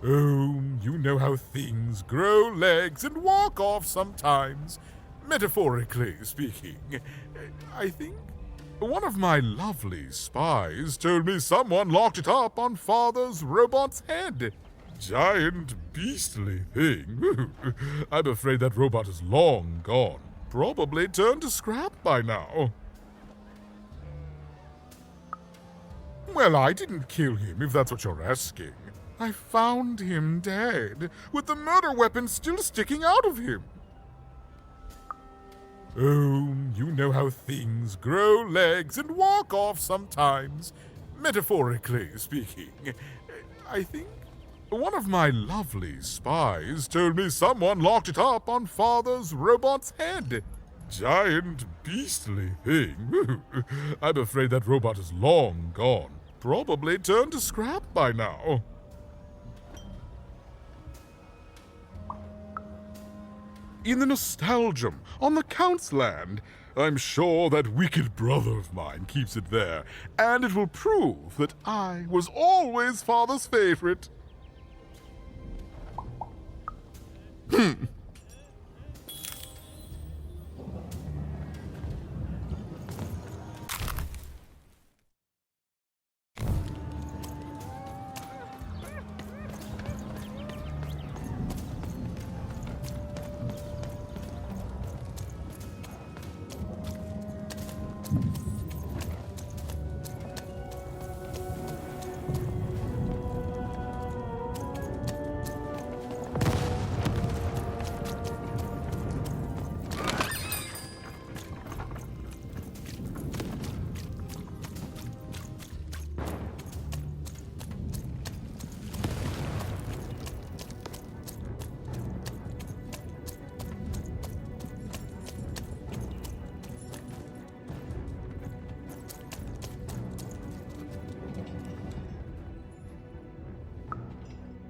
Oh, you know how things grow legs and walk off sometimes, metaphorically speaking. I think one of my lovely spies told me someone locked it up on Father's robot's head. Giant, beastly thing. I'm afraid that robot is long gone. Probably turned to scrap by now. Well, I didn't kill him, if that's what you're asking. I found him dead, with the murder weapon still sticking out of him. Oh, you know how things grow legs and walk off sometimes, metaphorically speaking. I think one of my lovely spies told me someone locked it up on Father's robot's head. Giant, beastly thing. I'm afraid that robot is long gone. Probably turned to scrap by now. In the nostalgium, on the Count's land, I'm sure that wicked brother of mine keeps it there, and it will prove that I was always Father's favorite.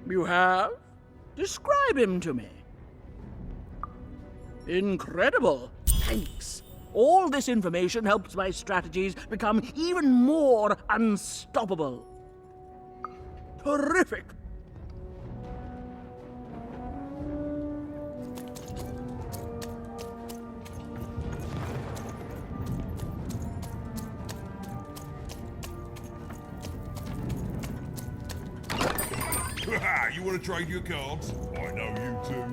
You have? Describe him to me. Incredible. Thanks. All this information helps my strategies become even more unstoppable. Terrific. You want to trade your cards? I know you too.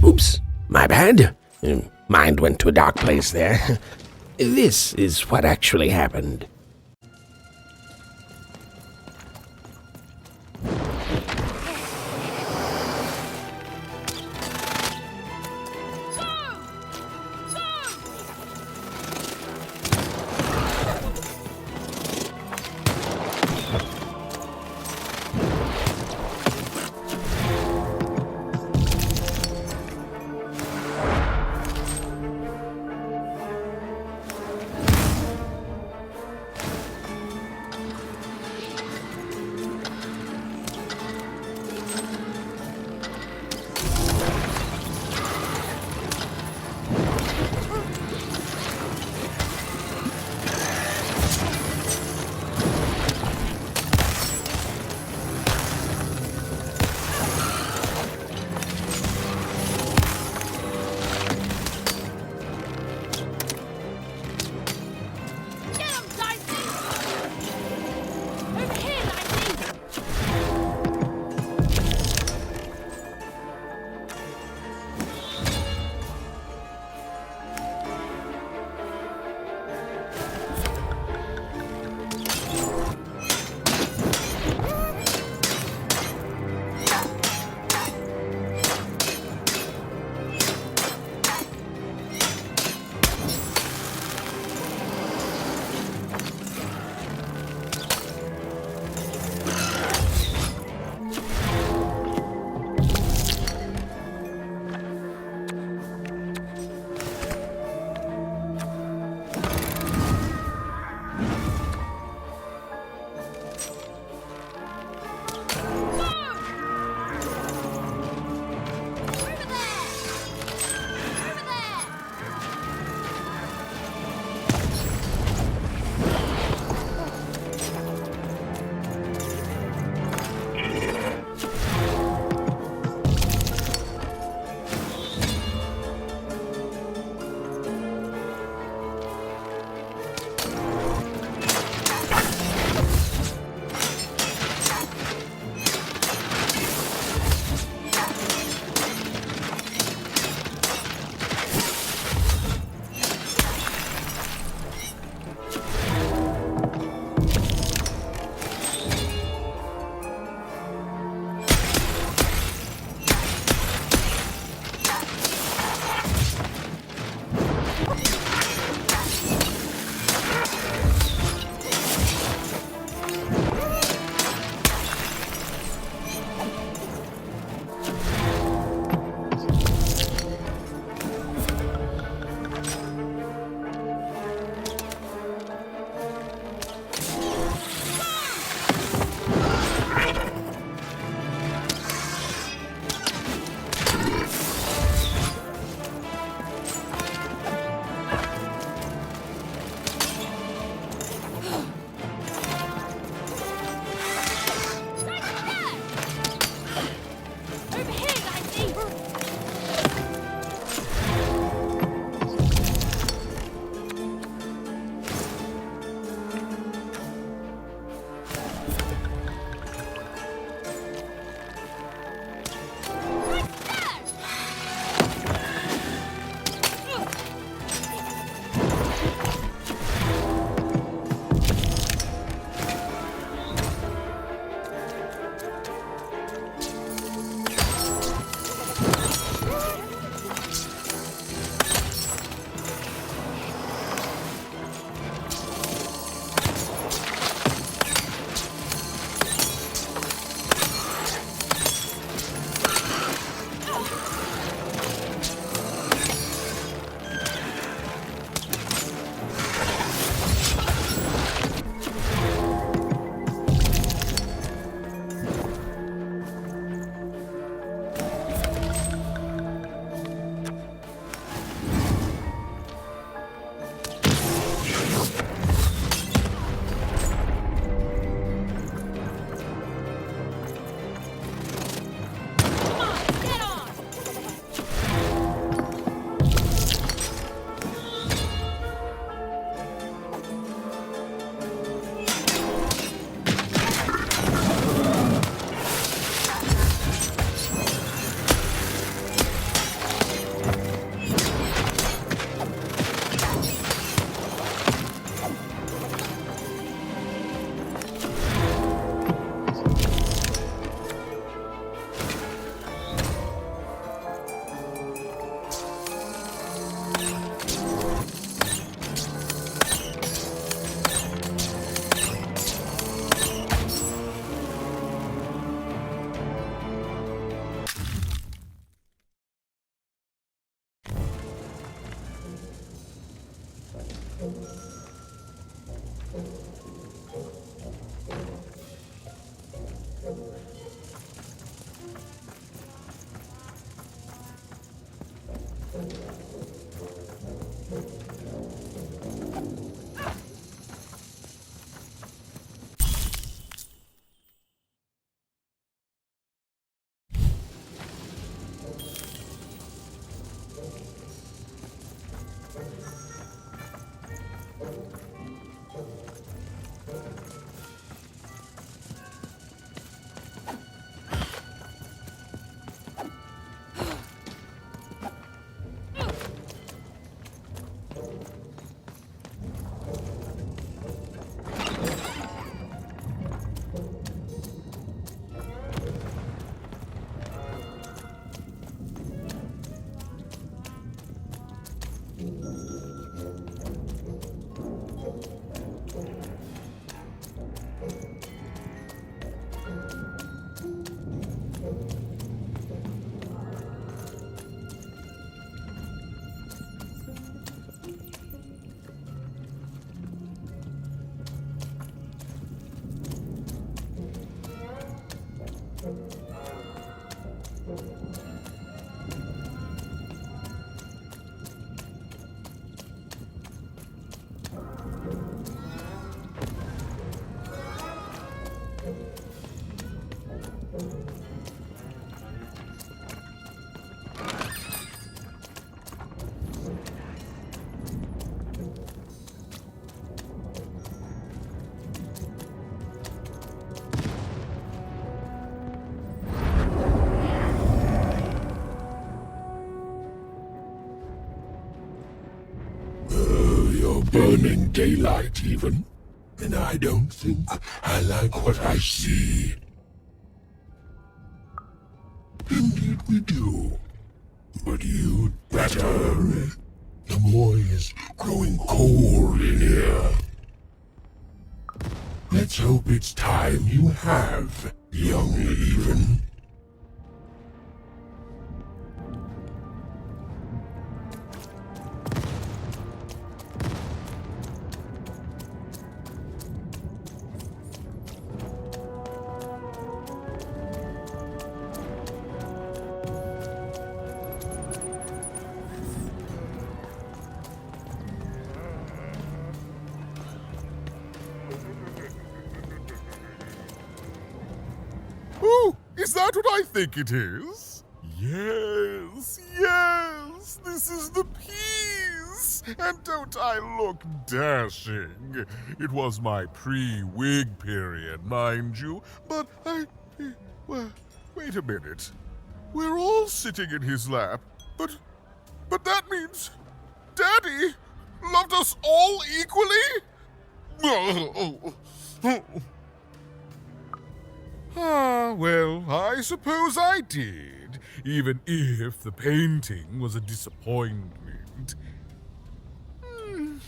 Oops, my bad. Mind went to a dark place there. This is what actually happened. Burning daylight, even. And I don't think I like what I see. Indeed we do. But you'd better. The boy is growing cold in here. Let's hope it's time you have, young even. Oh, is that what I think it is? Yes, yes, this is the piece! And don't I look dashing? It was my pre-wig period, mind you, but well, wait a minute. We're all sitting in his lap, but that means Daddy loved us all equally? Well, I suppose I did, even if the painting was a disappointment.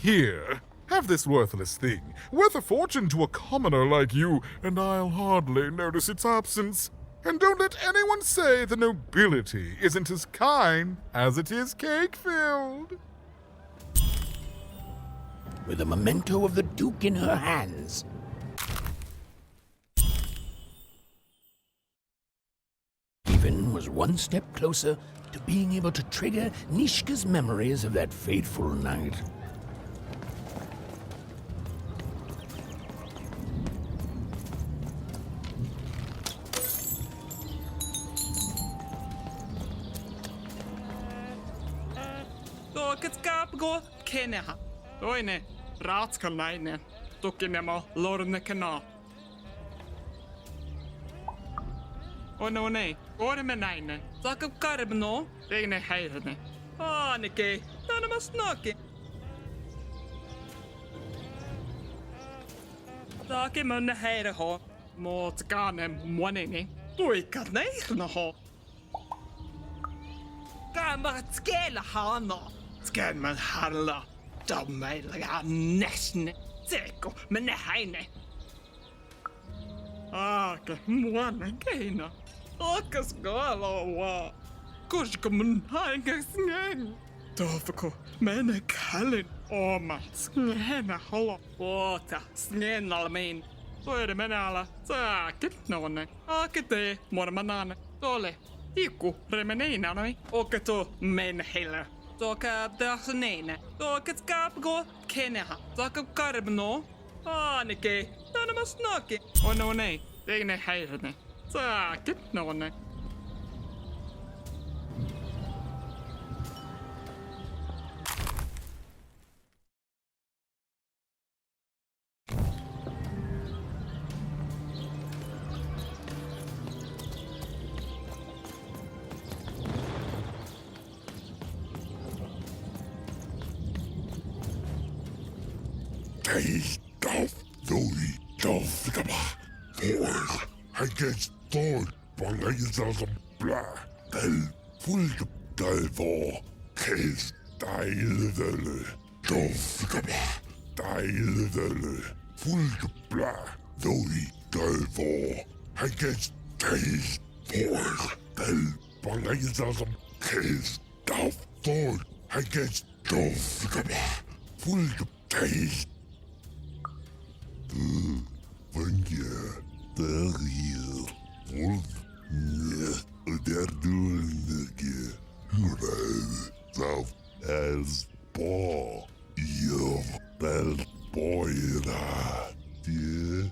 Here, have this worthless thing, worth a fortune to a commoner like you, and I'll hardly notice its absence. And don't let anyone say the nobility isn't as kind as it is cake-filled. With a memento of the Duke in her hands, Even was one step closer to being able to trigger Nishka's memories of that fateful night. Go Kenya. Oine, Ratskalnaine, Tukinemo, Lorne Kana. Oh no, nay, Ormenine, Zakab Carbno, Regne Hairne. Ah, Nike, Nanamas Naki. Zakimon Hairho, Motganem, Wanini, Duikat Nairnaho. Gamatskela Hano. Skad man harla, dammei laga nesne, zeko, men heine. Ake, muana keina, ake skala wa, kushka mun hainga sneng. Dovko, mene kallen, oma, snena holo, ota, snenalmein. Toide menala, saakit nonne, akete, mormanane, tole, iku, remeneina noi, oketo, menhele. Toka dasneine, toket kapgo, keneha, toka karbno, anike, tanamasnake, onone, teine heirne, saakit nonne. Taste of the dovgaba. Forward against thorn, bangayzazam blah. Del fulg delvor. Kes daildele. Dovgaba. Daildele. Fulg blah. Doi delvor. Against taste forward. Del bangayzazam. Kes dav thorn. Against dovgaba. Fulg taste. Thank you. There you. Wolf. They're doing it. Thou as paw. You. That boy. Yeah.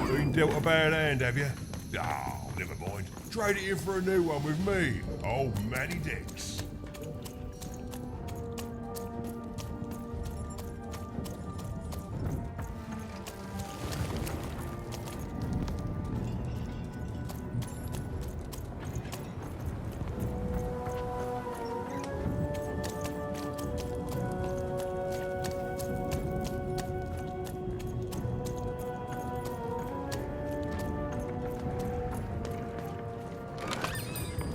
Been dealt a bad hand, have you? Oh, never mind. Trade it in for a new one with me, old Matty Dix.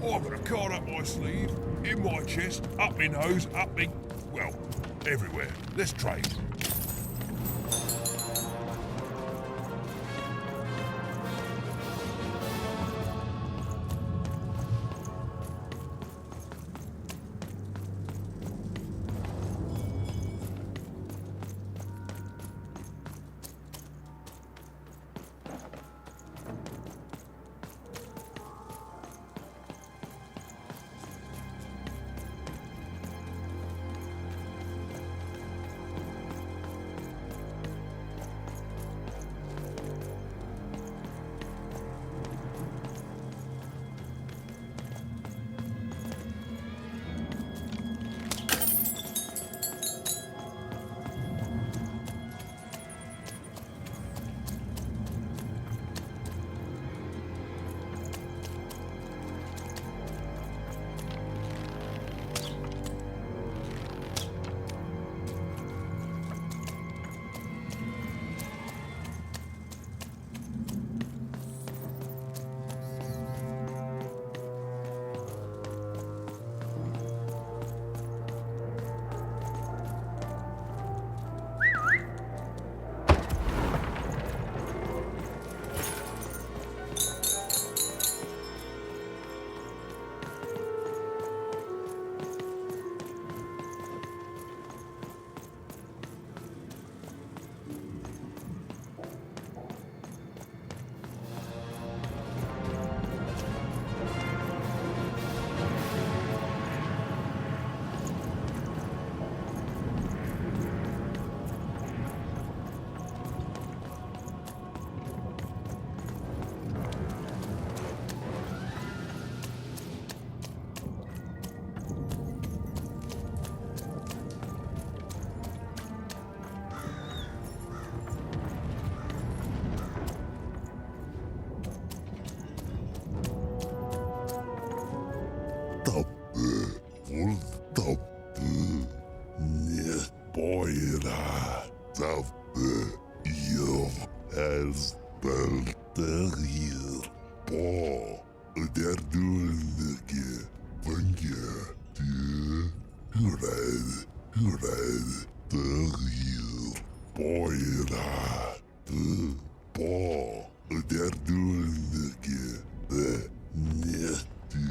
I've got a card up my sleeve, in my chest, up my nose, up me... well, everywhere. Let's trade. Bra. Der du ligger. Fungerer. Du. Hurra. Der hier. Boyra. Du. Bra. Der du ligger. Njet. Du.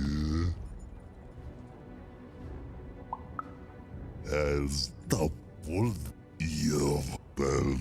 As the full bell.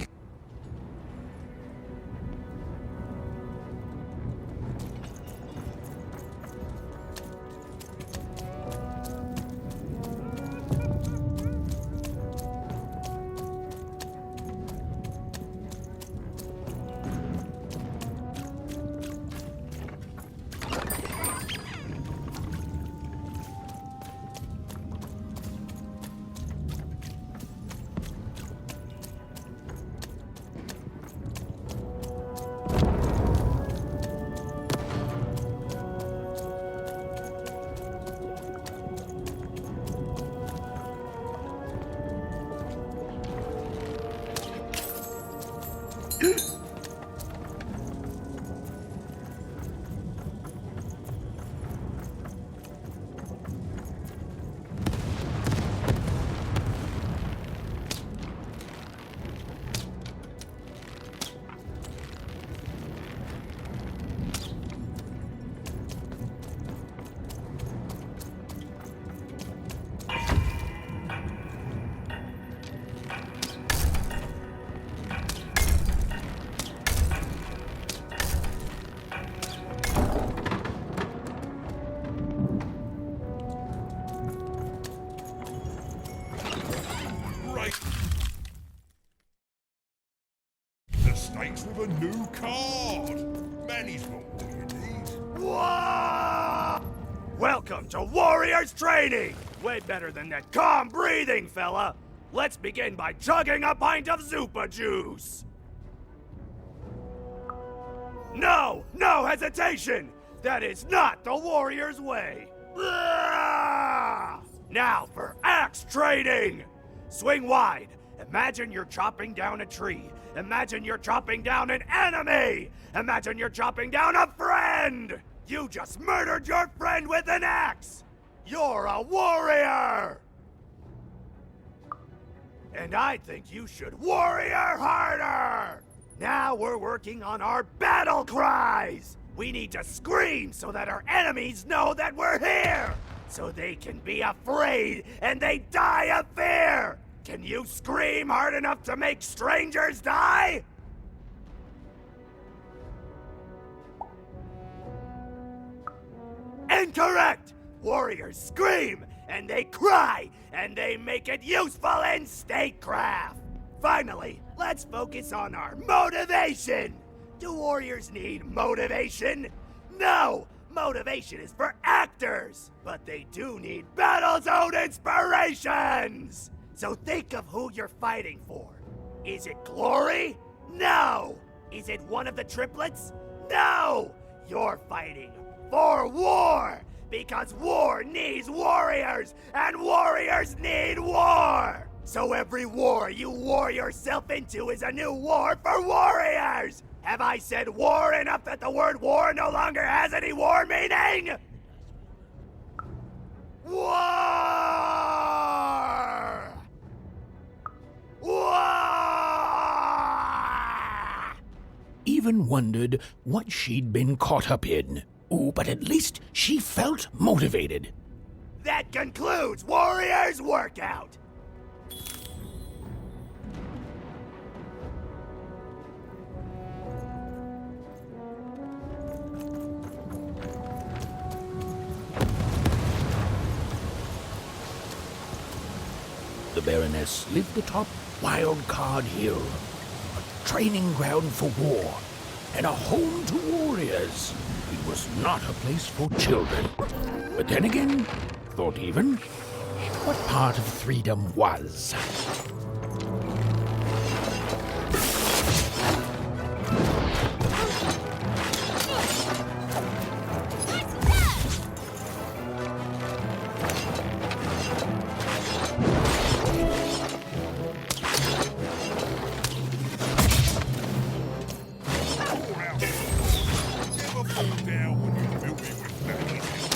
Stakes with a new card. Manny's got what you need. Whoa! Welcome to Warriors Training! Way better than that calm breathing, fella. Let's begin by chugging a pint of Zupa juice. No hesitation! That is not the Warriors' way. Now for axe training! Swing wide. Imagine you're chopping down a tree. Imagine you're chopping down an enemy! Imagine you're chopping down a friend! You just murdered your friend with an axe! You're a warrior! And I think you should warrior harder! Now we're working on our battle cries! We need to scream so that our enemies know that we're here! So they can be afraid and they die of fear! Can you scream hard enough to make strangers die? Incorrect! Warriors scream, and they cry, and they make it useful in statecraft! Finally, let's focus on our motivation! Do warriors need motivation? No! Motivation is for actors! But they do need battle zone inspirations! So think of who you're fighting for. Is it glory? No! Is it one of the triplets? No! You're fighting for war! Because war needs warriors, and warriors need war! So every war you war yourself into is a new war for warriors! Have I said war enough that the word war no longer has any war meaning? War! Even wondered what she'd been caught up in. Ooh, but at least she felt motivated. That concludes Warriors Workout! The Baroness lived atop Wildcard Hill, a training ground for war, and a home to warriors. It was not a place for children. But then again, thought even, what part of freedom was? Calm down when you fill me with baddies.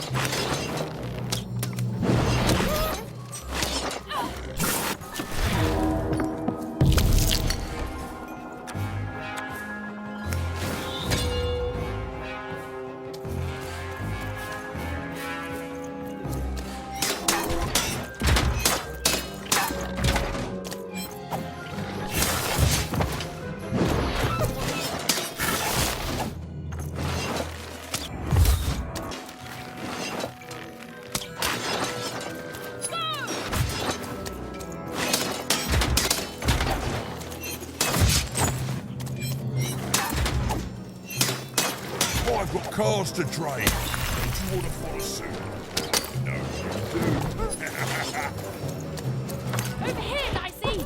I've got cars to trade. Don't you want to follow suit? No, you do. Over here, Dicey!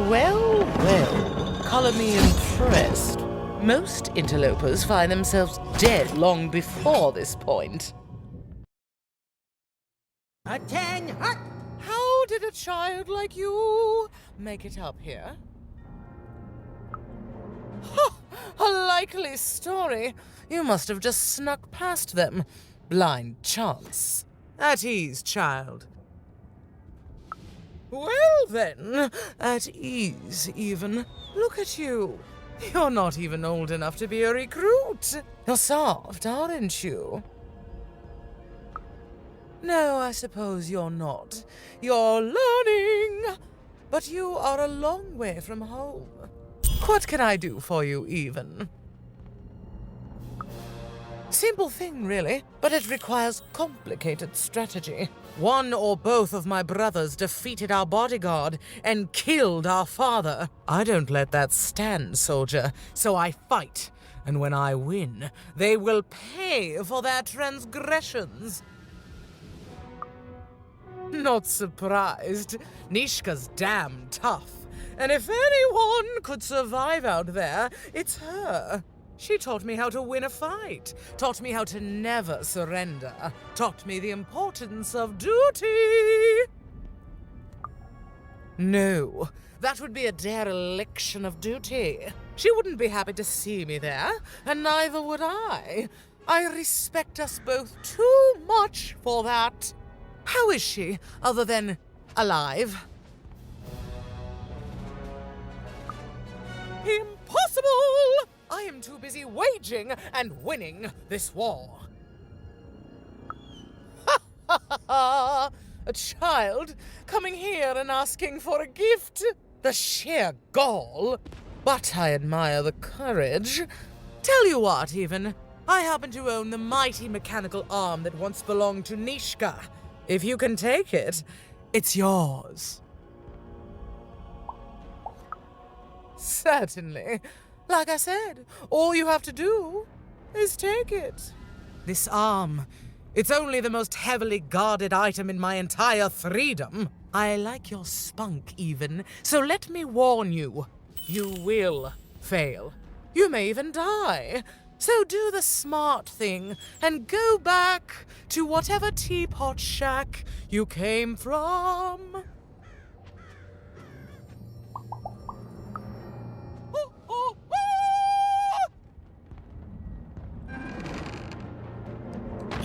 Well, well, colour me impressed. Most interlopers find themselves dead long before this point. How did a child like you make it up here? A likely story. You must have just snuck past them. Blind chance. At ease, child. Well then, at ease even. Look at you. You're not even old enough to be a recruit. You're soft, aren't you? No, I suppose you're not. You're learning. But you are a long way from home. What can I do for you, even? Simple thing, really, but it requires complicated strategy. One or both of my brothers defeated our bodyguard and killed our father. I don't let that stand, soldier, so I fight. And when I win, they will pay for their transgressions. Not surprised. Nishka's damn tough. And if anyone could survive out there, it's her. She taught me how to win a fight, taught me how to never surrender, taught me the importance of duty. No, that would be a dereliction of duty. She wouldn't be happy to see me there, and neither would I. I respect us both too much for that. How is she, other than alive? Impossible! I am too busy waging and winning this war. Ha ha ha ha! A child coming here and asking for a gift? The sheer gall! But I admire the courage. Tell you what, even, I happen to own the mighty mechanical arm that once belonged to Nishka. If you can take it, it's yours. Certainly. Like I said, all you have to do is take it. This arm, it's only the most heavily guarded item in my entire freedom. I like your spunk, even, so let me warn you. You will fail. You may even die. So do the smart thing and go back to whatever teapot shack you came from.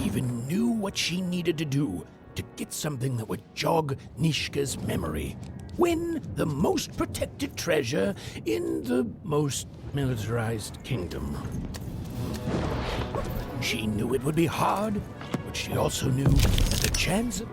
Even knew what she needed to do to get something that would jog Nishka's memory. Win the most protected treasure in the most militarized kingdom. She knew it would be hard, but she also knew that the chance of...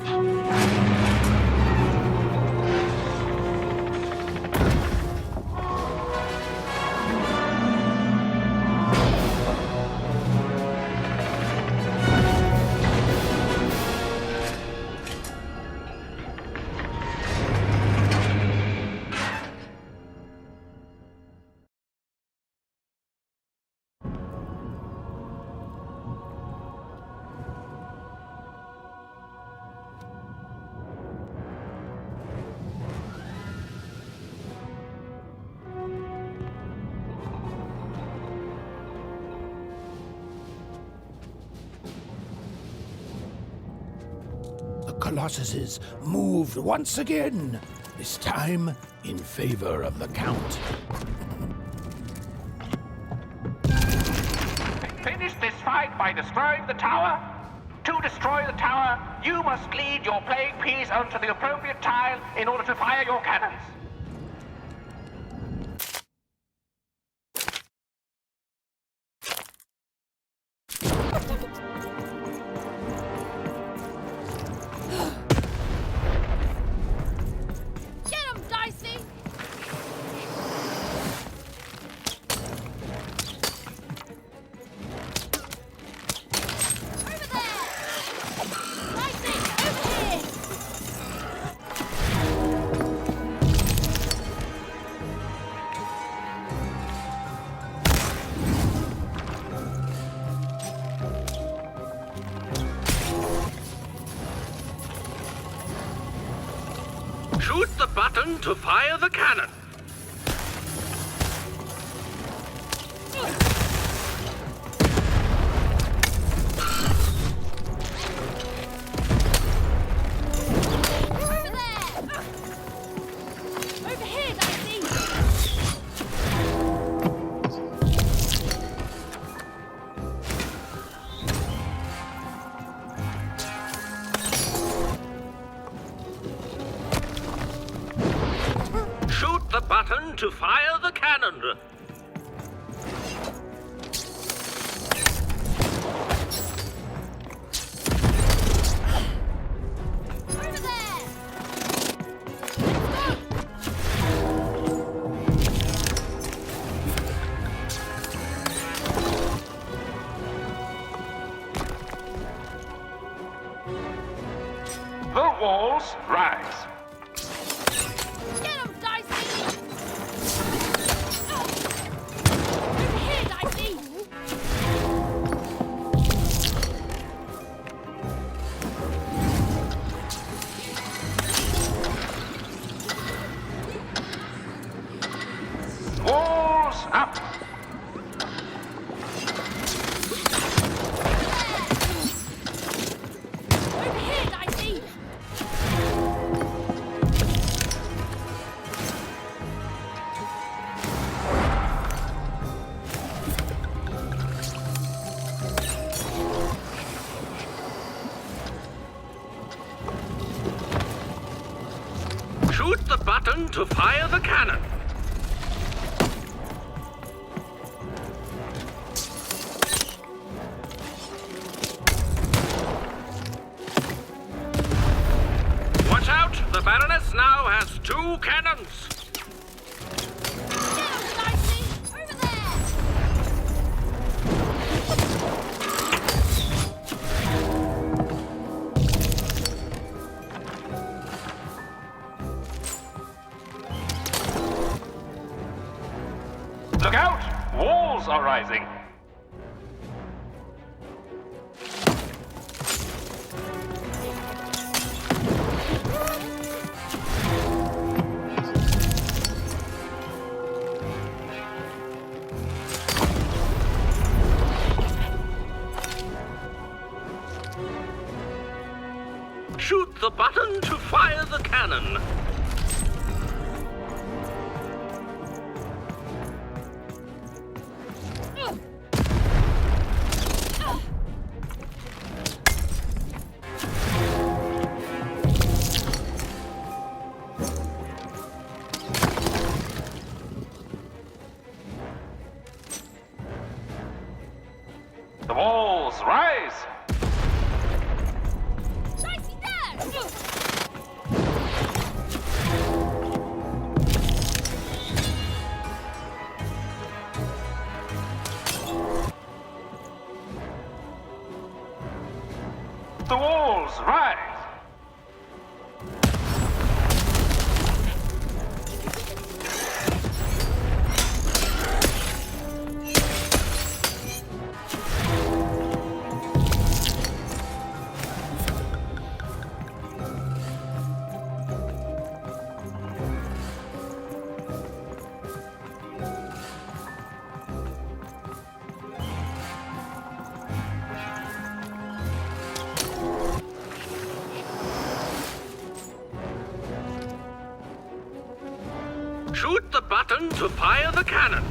Colossuses moved once again, this time in favor of the Count. Finish this fight by destroying the tower. To destroy the tower, you must lead your playing piece onto the appropriate tile in order to fire your cannons. Get him, Dicey! Over there! Dicey, over here! Shoot the button to fire the cannon. button to fire the cannon. The walls rise. Get him, Dicey! Over here, Dicey! Walls up. Over here, Dicey! Shoot the button to fire the cannon. Watch out! The Baroness now has 2 cannons. Get him, Dicey! Over there! Look out! Walls are rising. Shoot the button to fire the cannon. The walls rise. Dicey, there! The walls rise. Shoot the button to fire the cannon.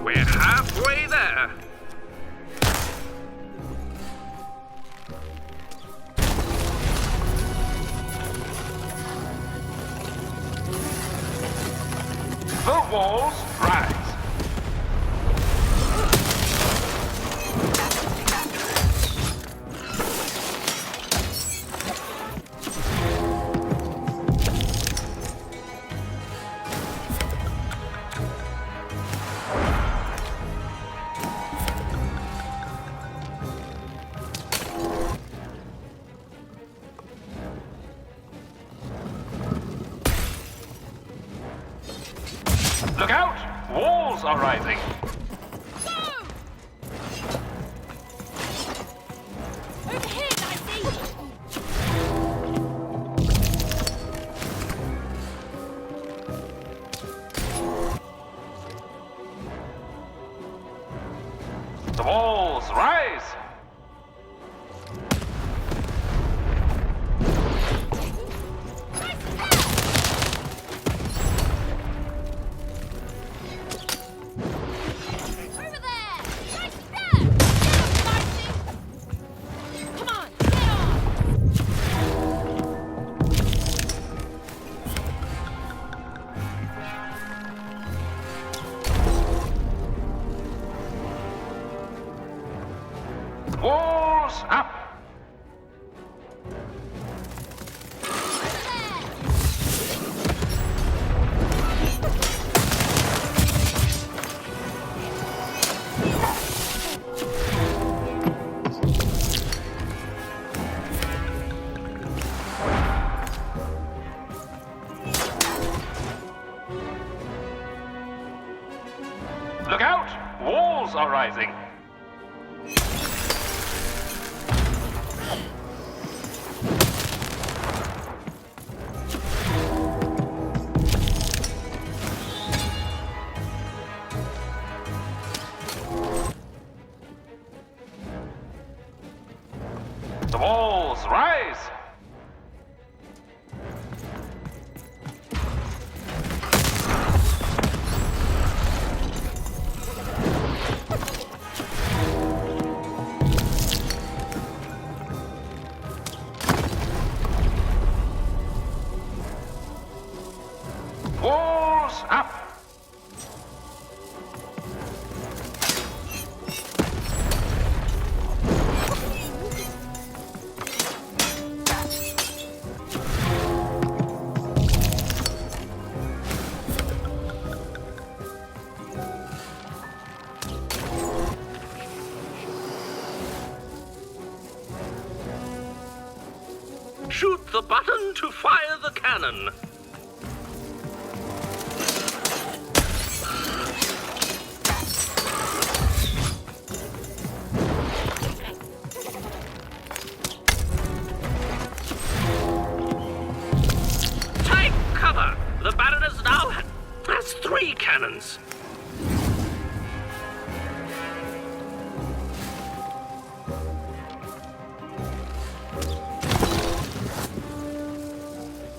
We're halfway there. The walls rise. Look out! Walls are rising. Over here, Dicey! The walls rise. are rising. The walls rise! Walls up! Shoot the button to fire the cannon. Take cover! The Baroness now has 3 cannons.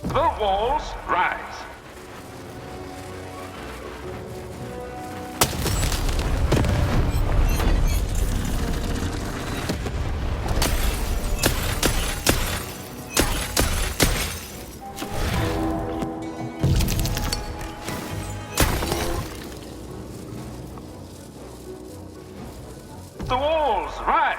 The walls rise. The walls rise.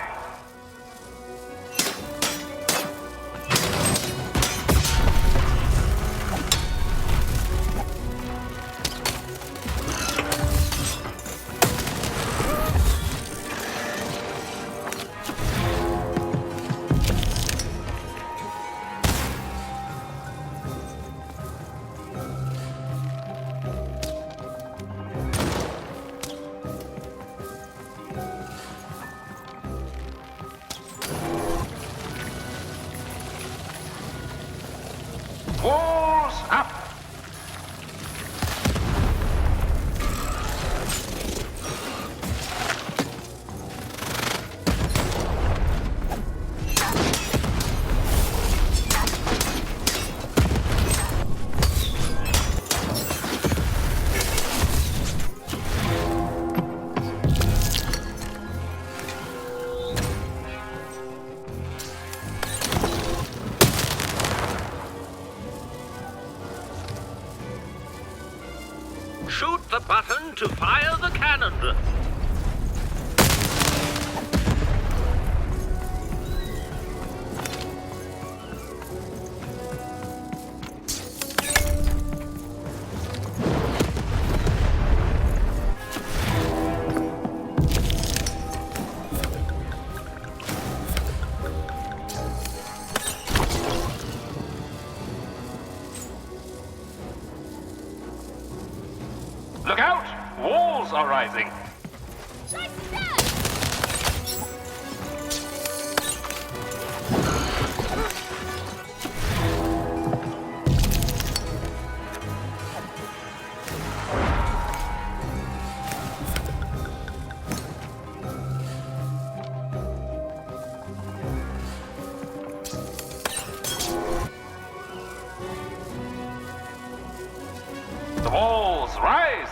Walls up! Shoot the button to fire the cannon. Look out! Walls are rising. The walls rise.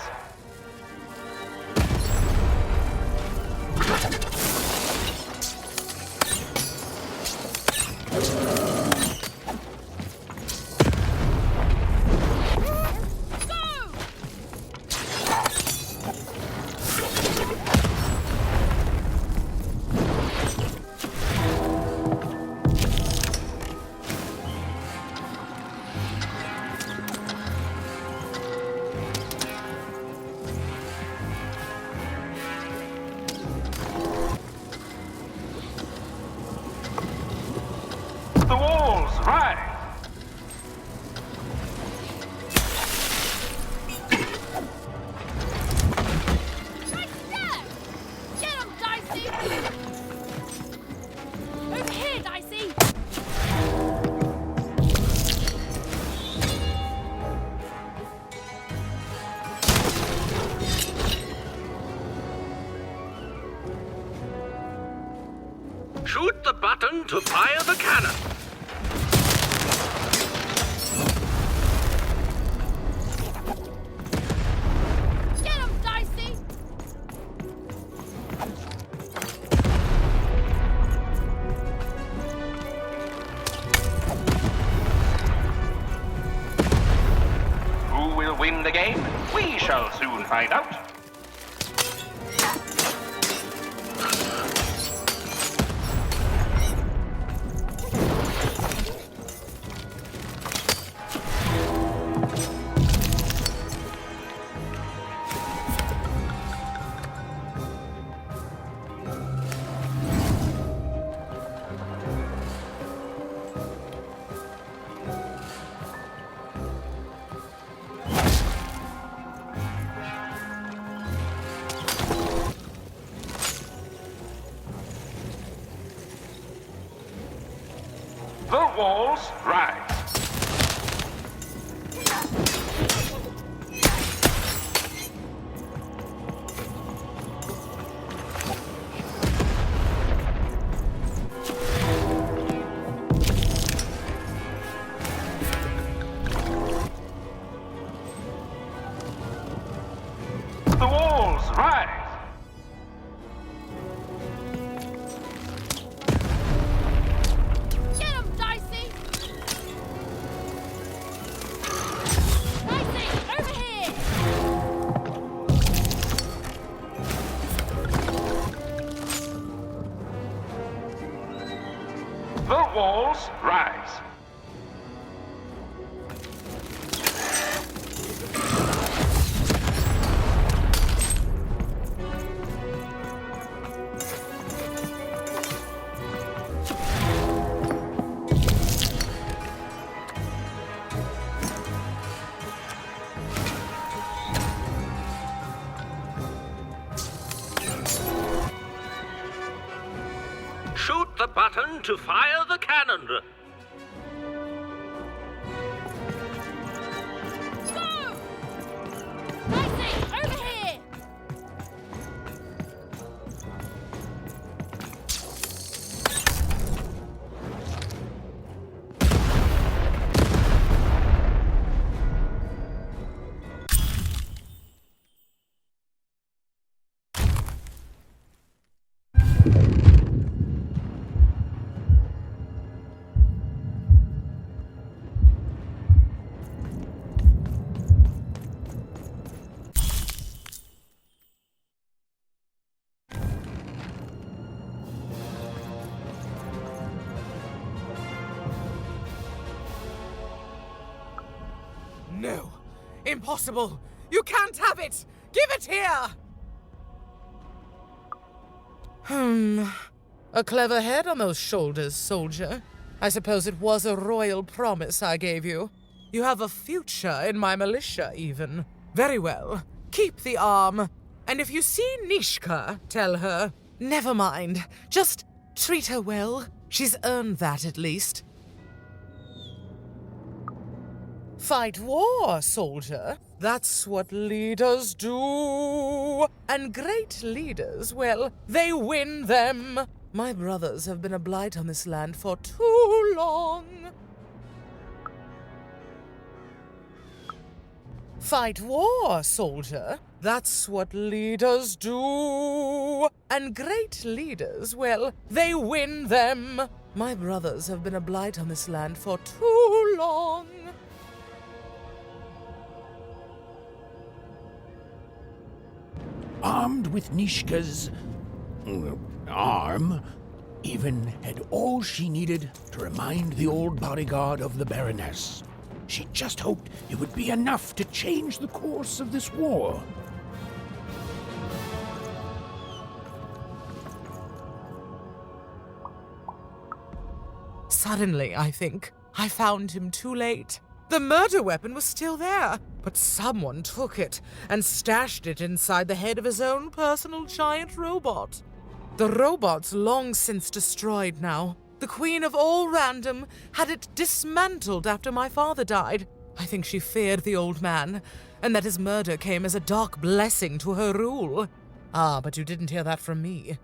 The walls rise. to fire the cannon. Get him, Dicey! Who will win the game? We shall soon find out. The walls rise. The walls rise. Get him, Dicey! Dicey, over here! The walls rise. Shoot the button to fire the cannon. Dicey, over here! No! Impossible! You can't have it! Give it here! A clever head on those shoulders, soldier. I suppose it was a royal promise I gave you. You have a future in my militia, even. Very well. Keep the arm. And if you see Nishka, tell her. Never mind. Just treat her well. She's earned that, at least. Fight war, soldier. That's what leaders do. And great leaders, well, they win them. My brothers have been a blight on this land for too long. Fight war, soldier. That's what leaders do. And great leaders, well, they win them. My brothers have been a blight on this land for too long. Armed with Nishka's arm, even had all she needed to remind the old bodyguard of the Baroness. She just hoped it would be enough to change the course of this war. Suddenly, I think, I found him too late. The murder weapon was still there, but someone took it and stashed it inside the head of his own personal giant robot. The robot's long since destroyed now. The Queen of All Random had it dismantled after my father died. I think she feared the old man, and that his murder came as a dark blessing to her rule. Ah, but you didn't hear that from me.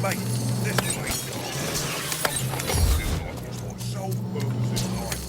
Mate, this place what soul purpose is like.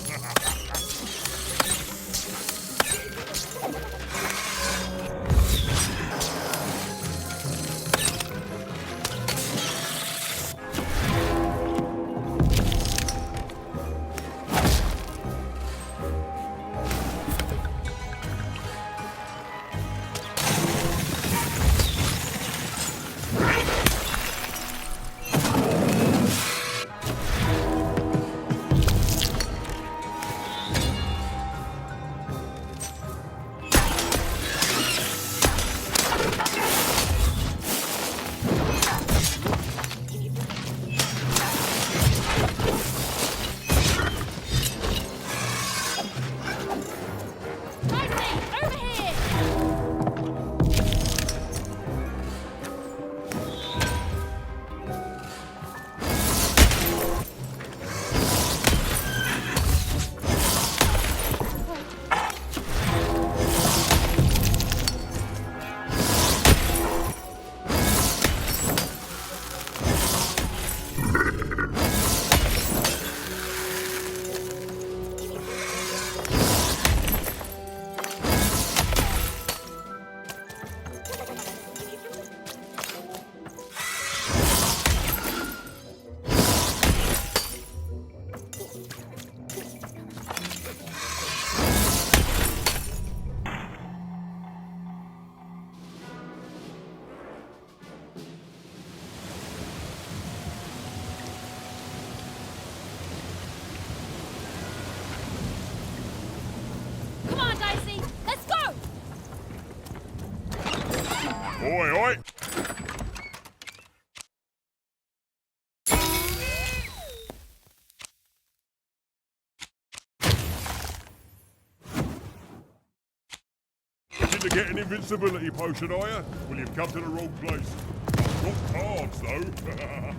Come on, Dicey, let's go! Oi, oi! Looking to get an invincibility potion, are you? Well, you've come to the wrong place. I've got cards, though.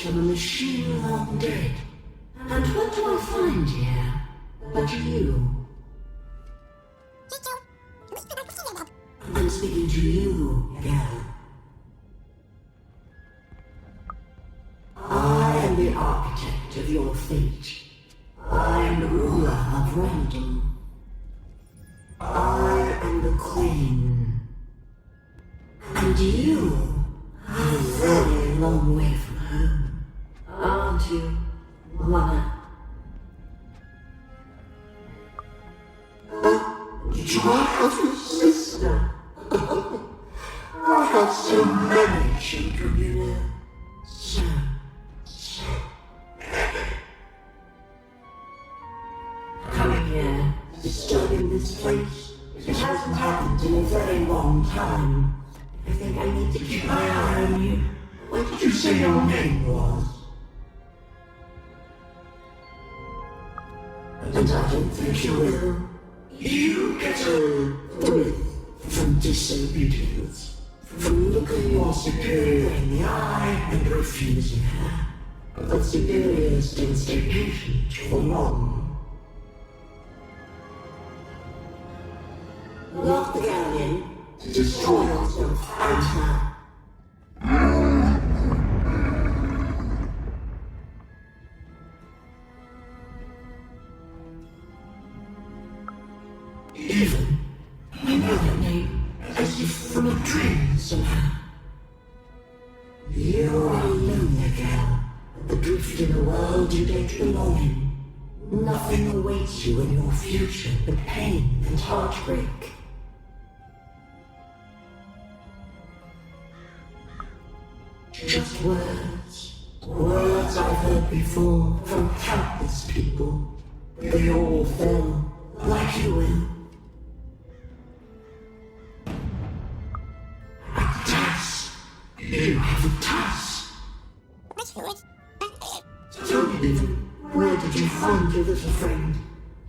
From a machine long dead. And what do I find here but you? I'm speaking to you, girl. I am the architect of your fate. I am the ruler of random. I am the queen. And you are a very long way from home. Aren't you, Mama? Did you have a sister? I have so many children, you know. So many. Coming here, disturbing this place, it hasn't happened in a very long time. I think I need to keep my eye on you. What did you say your name was? And I don't think you will. You get a thrill from disobedience, from looking your superior in the eye and refusing her. But superiors don't stay patient for long. Lock the girl in to destroy yourself and her. Even, I know that name, as if from a dream somehow. You are a lonely girl, adrift in a world you don't belong in. Nothing awaits you in your future but pain and heartbreak. Just words, words I've heard before from countless people. They all fell like you will. A task. You have a task. Tell me, Ethan, where did you find your little friend?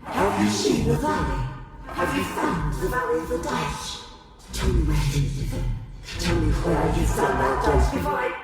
Have you seen the valley? Have you found the valley of the dice? Tell me where it is, Ethan. Tell me where you found that dice before I...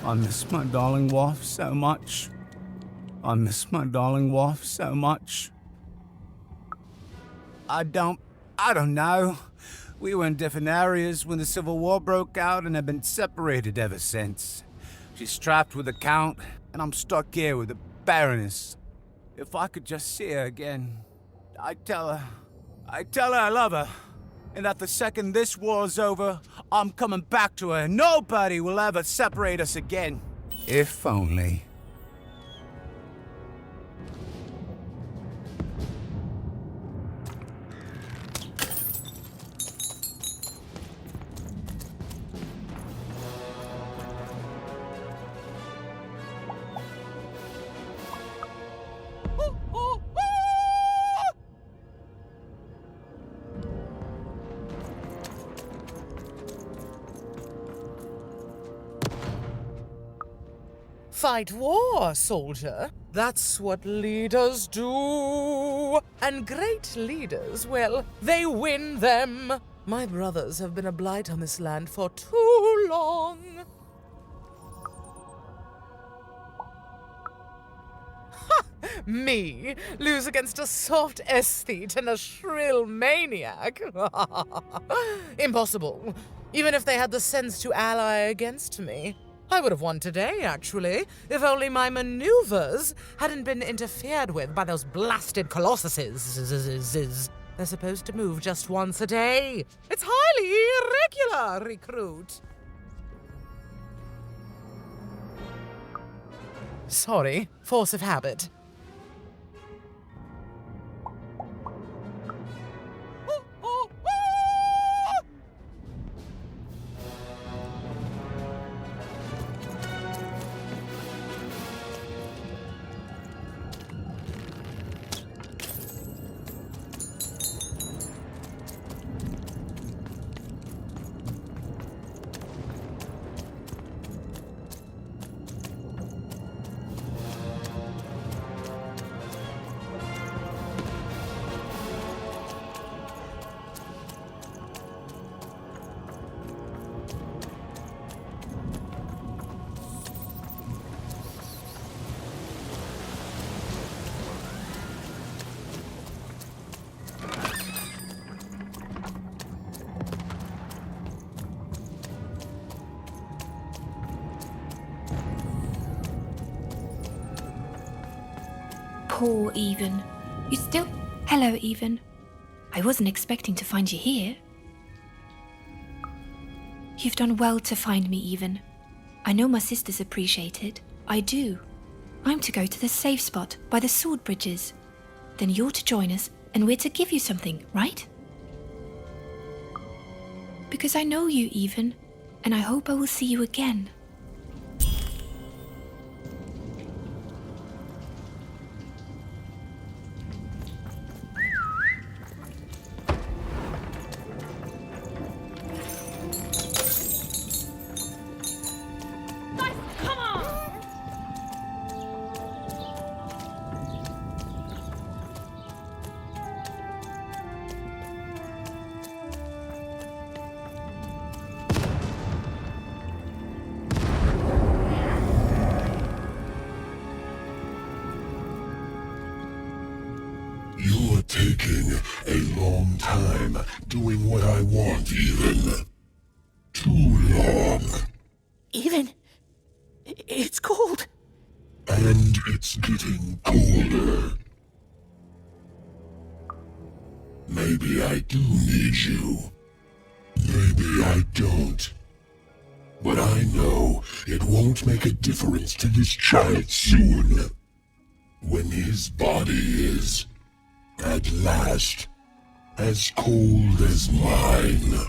I miss my darling wife so much. I miss my darling wife so much. I don't know. We were in different areas when the Civil War broke out and have been separated ever since. She's trapped with the Count, and I'm stuck here with the Baroness. If I could just see her again, I'd tell her I love her. And that the second this war's over, I'm coming back to her and nobody will ever separate us again. If only. Fight war, soldier. That's what leaders do. And great leaders, well, they win them. My brothers have been a blight on this land for too long. Ha! Me lose against a soft aesthete and a shrill maniac? Impossible. Even if they had the sense to ally against me. I would have won today, actually, if only my maneuvers hadn't been interfered with by those blasted colossuses. They're supposed to move just once a day. It's highly irregular, recruit. Sorry, force of habit. Poor Even. You still... Hello, Even. I wasn't expecting to find you here. You've done well to find me, Even. I know my sisters appreciate it. I do. I'm to go to the safe spot by the sword bridges. Then you're to join us, and we're to give you something, right? Because I know you, Even, and I hope I will see you again. Taking a long time, doing what I want even. Too long. Even? It's cold. And it's getting colder. Maybe I do need you. Maybe I don't. But I know it won't make a difference to this child soon. When his body is, at last, as cold as mine.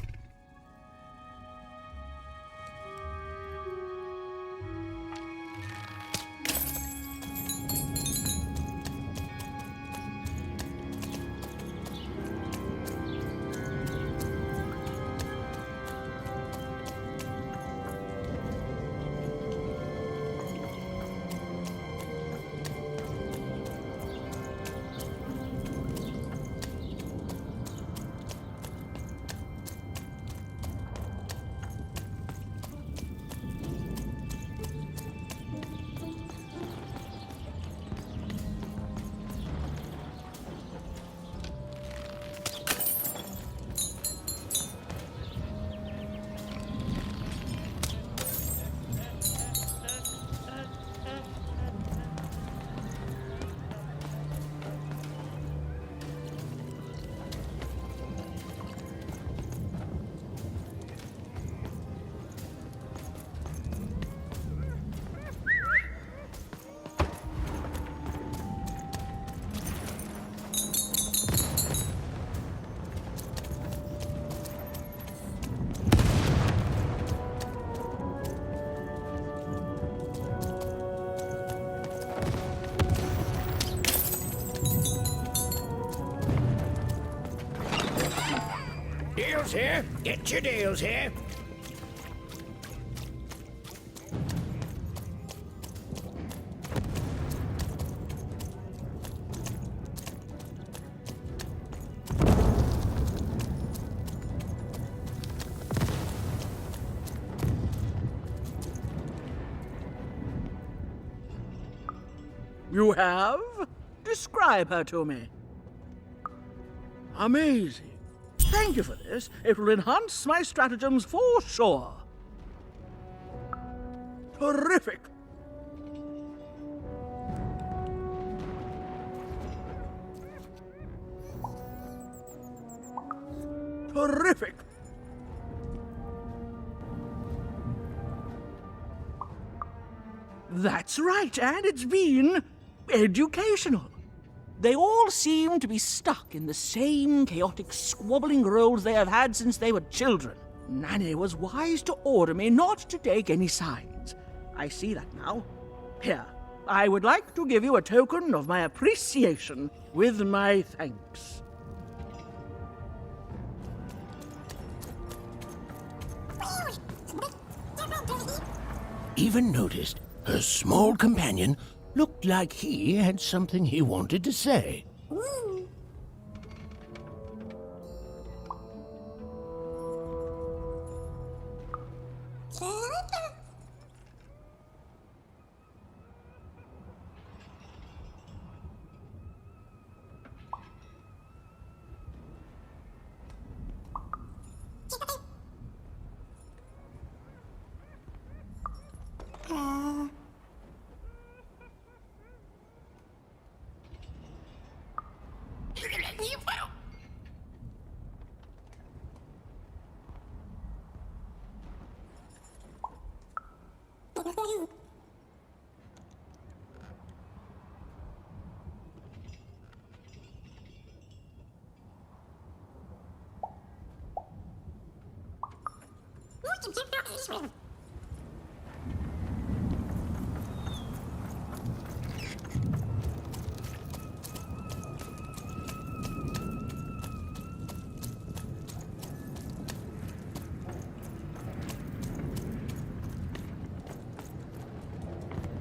Deals here. Get your deals here. You have? Describe her to me. Amazing. Thank you for this. It will enhance my stratagems for sure. Terrific. Terrific. That's right, and it's been educational. They all seem to be stuck in the same chaotic, squabbling roles they have had since they were children. Nanny was wise to order me not to take any sides. I see that now. Here, I would like to give you a token of my appreciation with my thanks. Even noticed her small companion looked like he had something he wanted to say.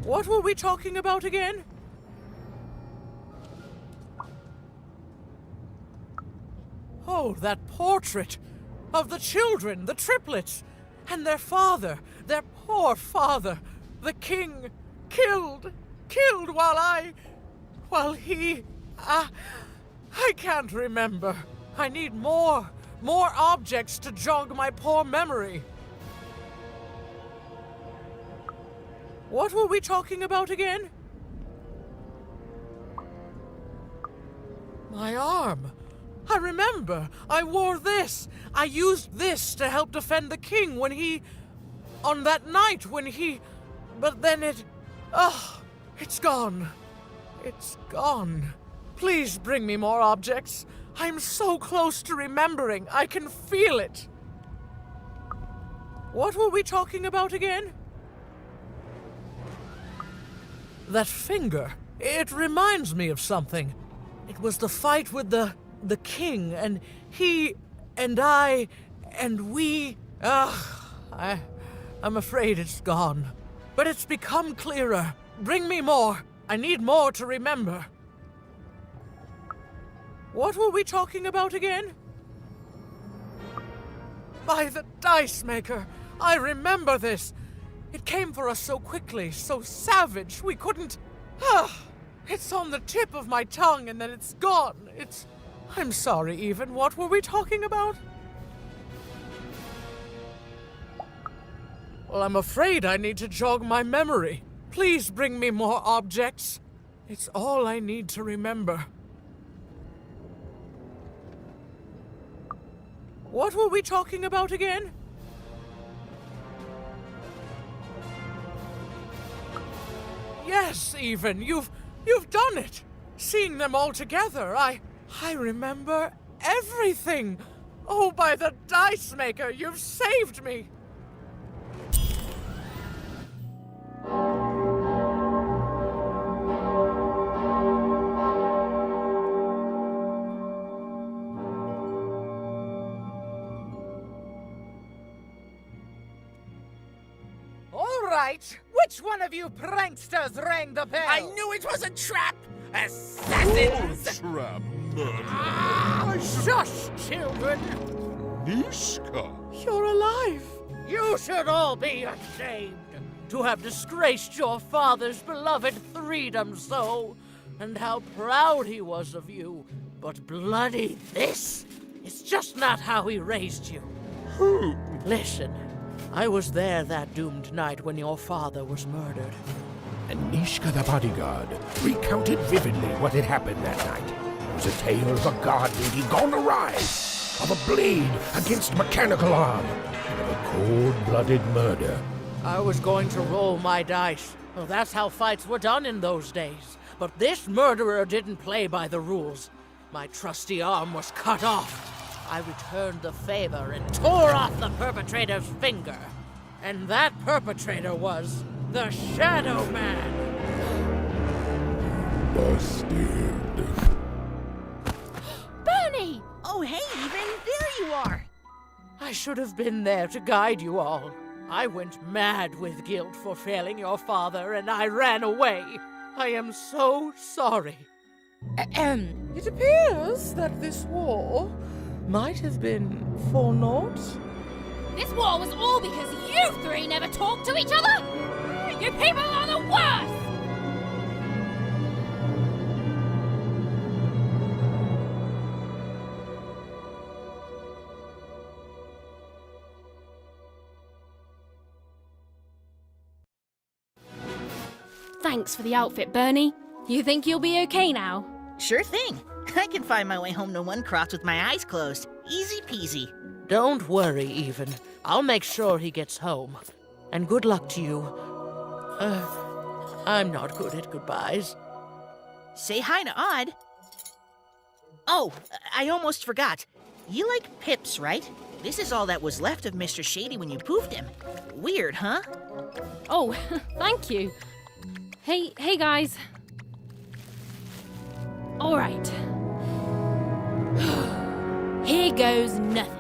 What were we talking about again? Oh, that portrait of the children, the triplets, and their father, their poor father, the king, killed while he, I can't remember. I need more objects to jog my poor memory. What were we talking about again? My arm. I remember. I wore this. I used this to help defend the king when he... on that night when he... But then it... it's gone. It's gone. Please bring me more objects. I'm so close to remembering. I can feel it. What were we talking about again? That finger. It reminds me of something. It was the fight with the king, and he, and I, and we... I'm afraid it's gone. But it's become clearer. Bring me more. I need more to remember. What were we talking about again? By the dice maker! I remember this! It came for us so quickly, so savage, we couldn't... It's on the tip of my tongue and then it's gone. I'm sorry, even. What were we talking about? Well, I'm afraid I need to jog my memory. Please bring me more objects. It's all I need to remember. What were we talking about again? Yes, even. You've done it. Seeing them all together, I remember everything. Oh, by the dice maker, you've saved me. Which one of you pranksters rang the bell? I knew it was a trap! Assassins! Trap, Shush, children! Nishka! You're alive! You should all be ashamed to have disgraced your father's beloved freedom so, and how proud he was of you. But bloody this is just not how he raised you. Who? Listen. I was there that doomed night when your father was murdered. And Nishka the bodyguard recounted vividly what had happened that night. It was a tale of a god lady gone awry, of a blade against mechanical arm, and of a cold-blooded murder. I was going to roll my dice. Well, that's how fights were done in those days. But this murderer didn't play by the rules. My trusty arm was cut off. I returned the favor and tore off the perpetrator's finger. And that perpetrator was the Shadow Man. Busted. Bernie! Oh, hey, Even, there you are. I should have been there to guide you all. I went mad with guilt for failing your father, and I ran away. I am so sorry. It appears that this war might have been for naught. This war was all because you three never talked to each other! You people are the worst! Thanks for the outfit, Bernie. You think you'll be okay now? Sure thing. I can find my way home to one cross with my eyes closed. Easy peasy. Don't worry, Even. I'll make sure he gets home. And good luck to you. I'm not good at goodbyes. Say hi to Odd. Oh, I almost forgot. You like pips, right? This is all that was left of Mr. Shady when you poofed him. Weird, huh? Oh, thank you. Hey guys. All right. Here goes nothing.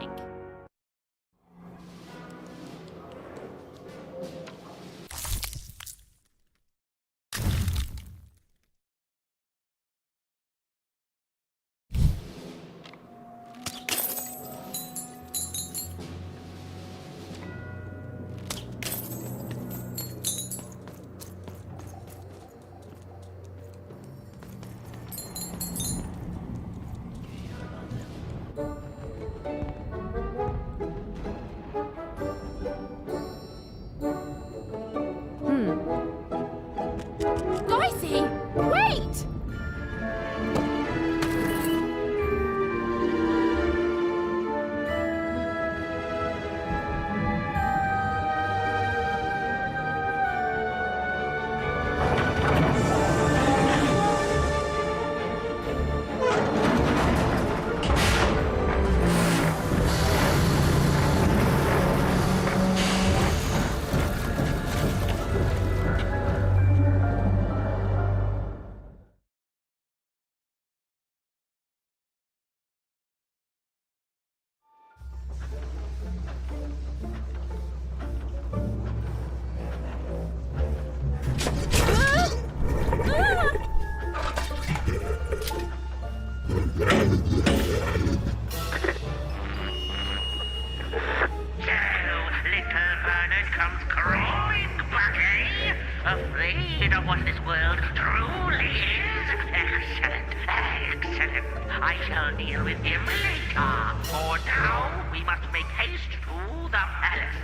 appreciation of what this world truly is? Excellent, excellent. I shall deal with him later. For now, we must make haste to the palace.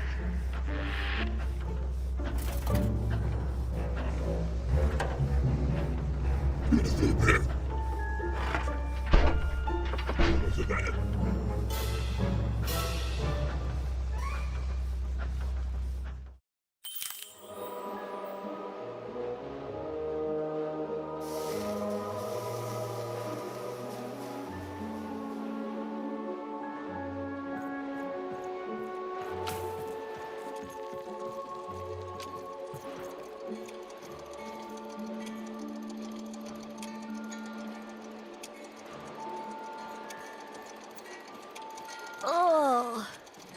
Oh,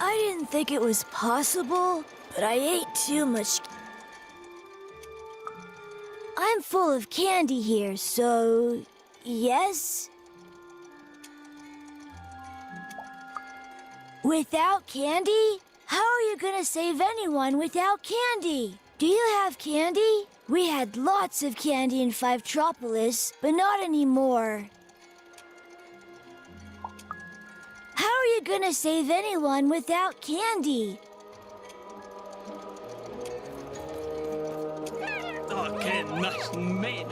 I didn't think it was possible, but I ate too much. I'm full of candy here, so yes? Without candy? How are you gonna save anyone without candy? Do you have candy? We had lots of candy in Fivetropolis, but not anymore. How are you gonna save anyone without candy? Okay, nice man.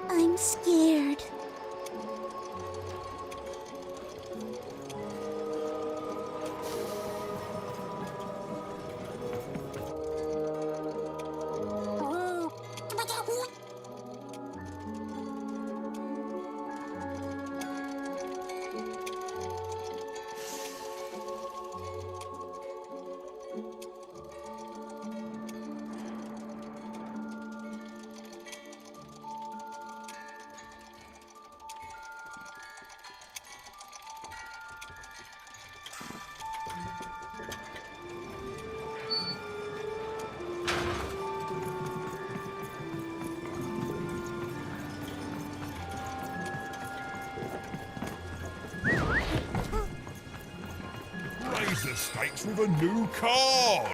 I'm scared. Raise the stakes with a new card.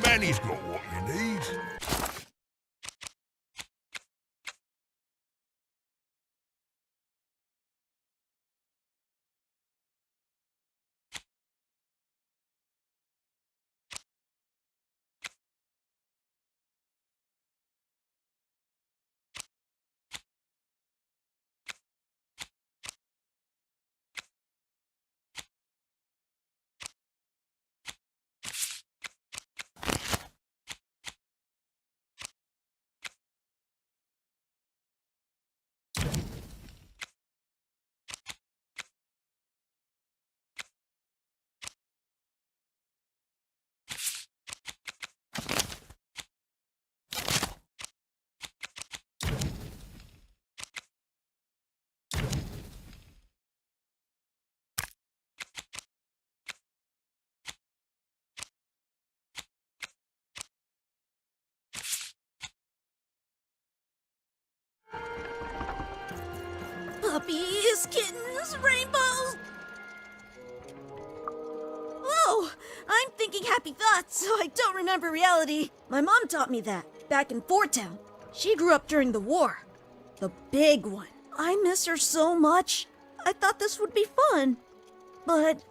Manny's got what you need. Puppies, kittens, rainbows. Whoa! I'm thinking happy thoughts, so I don't remember reality. My mom taught me that back in Fort Town. She grew up during the war. The big one. I miss her so much. I thought this would be fun. But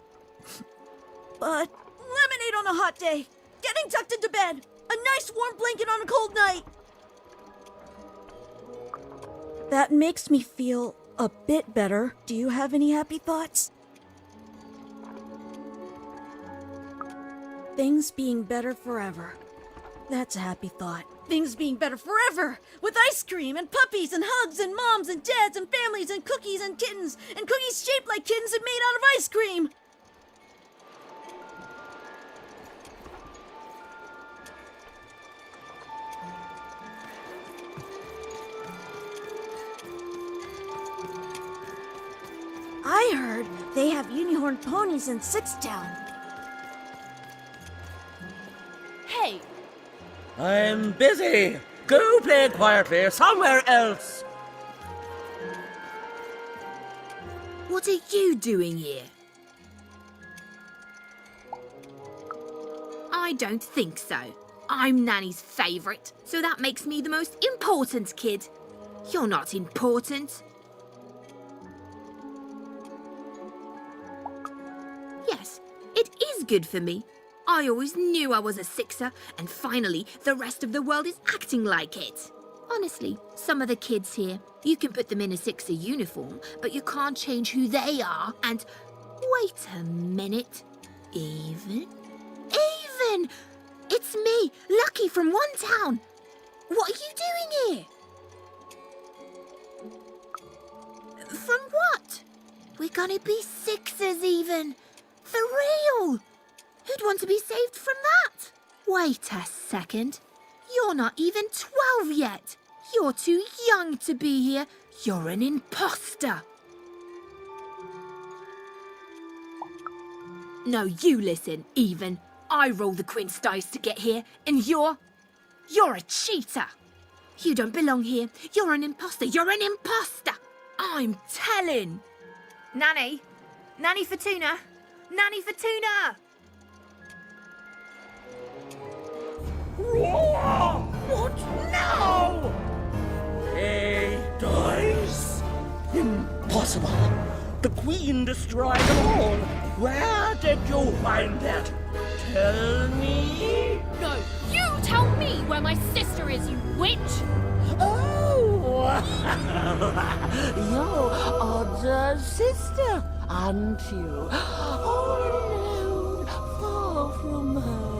But lemonade on a hot day, getting tucked into bed, a nice warm blanket on a cold night. That makes me feel a bit better. Do you have any happy thoughts? Things being better forever. That's a happy thought. Things being better forever! With ice cream and puppies and hugs and moms and dads and families and cookies and kittens and cookies shaped like kittens and made out of ice cream! I heard they have unicorn ponies in Sixtown. Hey, I'm busy. Go play quietly somewhere else. What are you doing here? I don't think so. I'm Nanny's favourite, so that makes me the most important kid. You're not important. Yes, it is good for me. I always knew I was a sixer, and finally, the rest of the world is acting like it. Honestly, some of the kids here, you can put them in a sixer uniform, but you can't change who they are, and... Wait a minute. Even? It's me, Lucky from One Town. What are you doing here? From what? We're gonna be sixers even. For real. Who'd want to be saved from that? Wait a second. You're not even 12 yet. You're too young to be here. You're an imposter. No, you listen, Even. I roll the quince dice to get here, and you're a cheater. You don't belong here. You're an imposter. You're an imposter. I'm telling. Nanny. Nanny for tuna. Nanny for tuna. What now? Hey, Dice. Impossible. The Queen destroyed them all. Where did you find that? Tell me. No, you tell me where my sister is, you witch! Oh! You're Odd's sister, aren't you? All alone, far from home.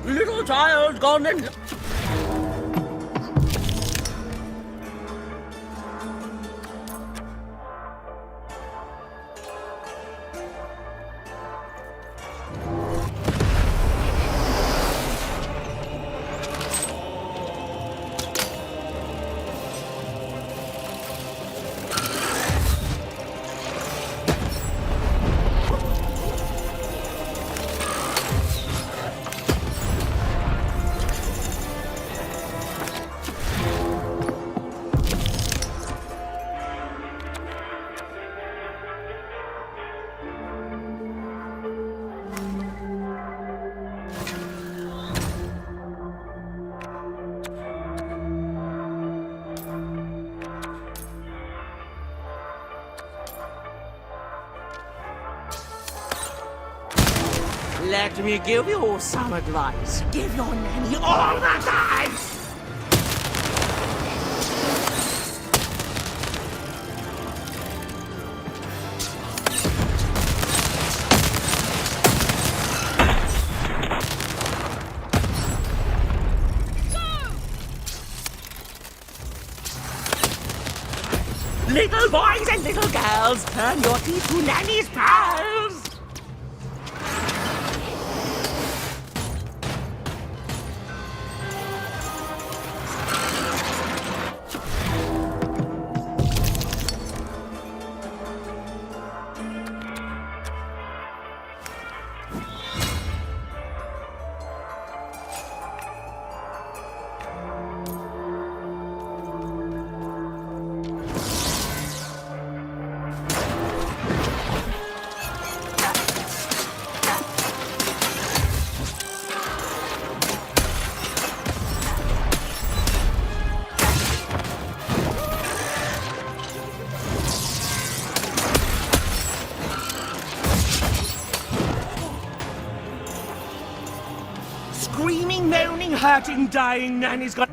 Little child gone in. Let me give you some advice. Give your nanny all the dice! Little boys and little girls, turn your teeth to Nanny's pals! Screaming, moaning, hurting, dying, Nanny's got...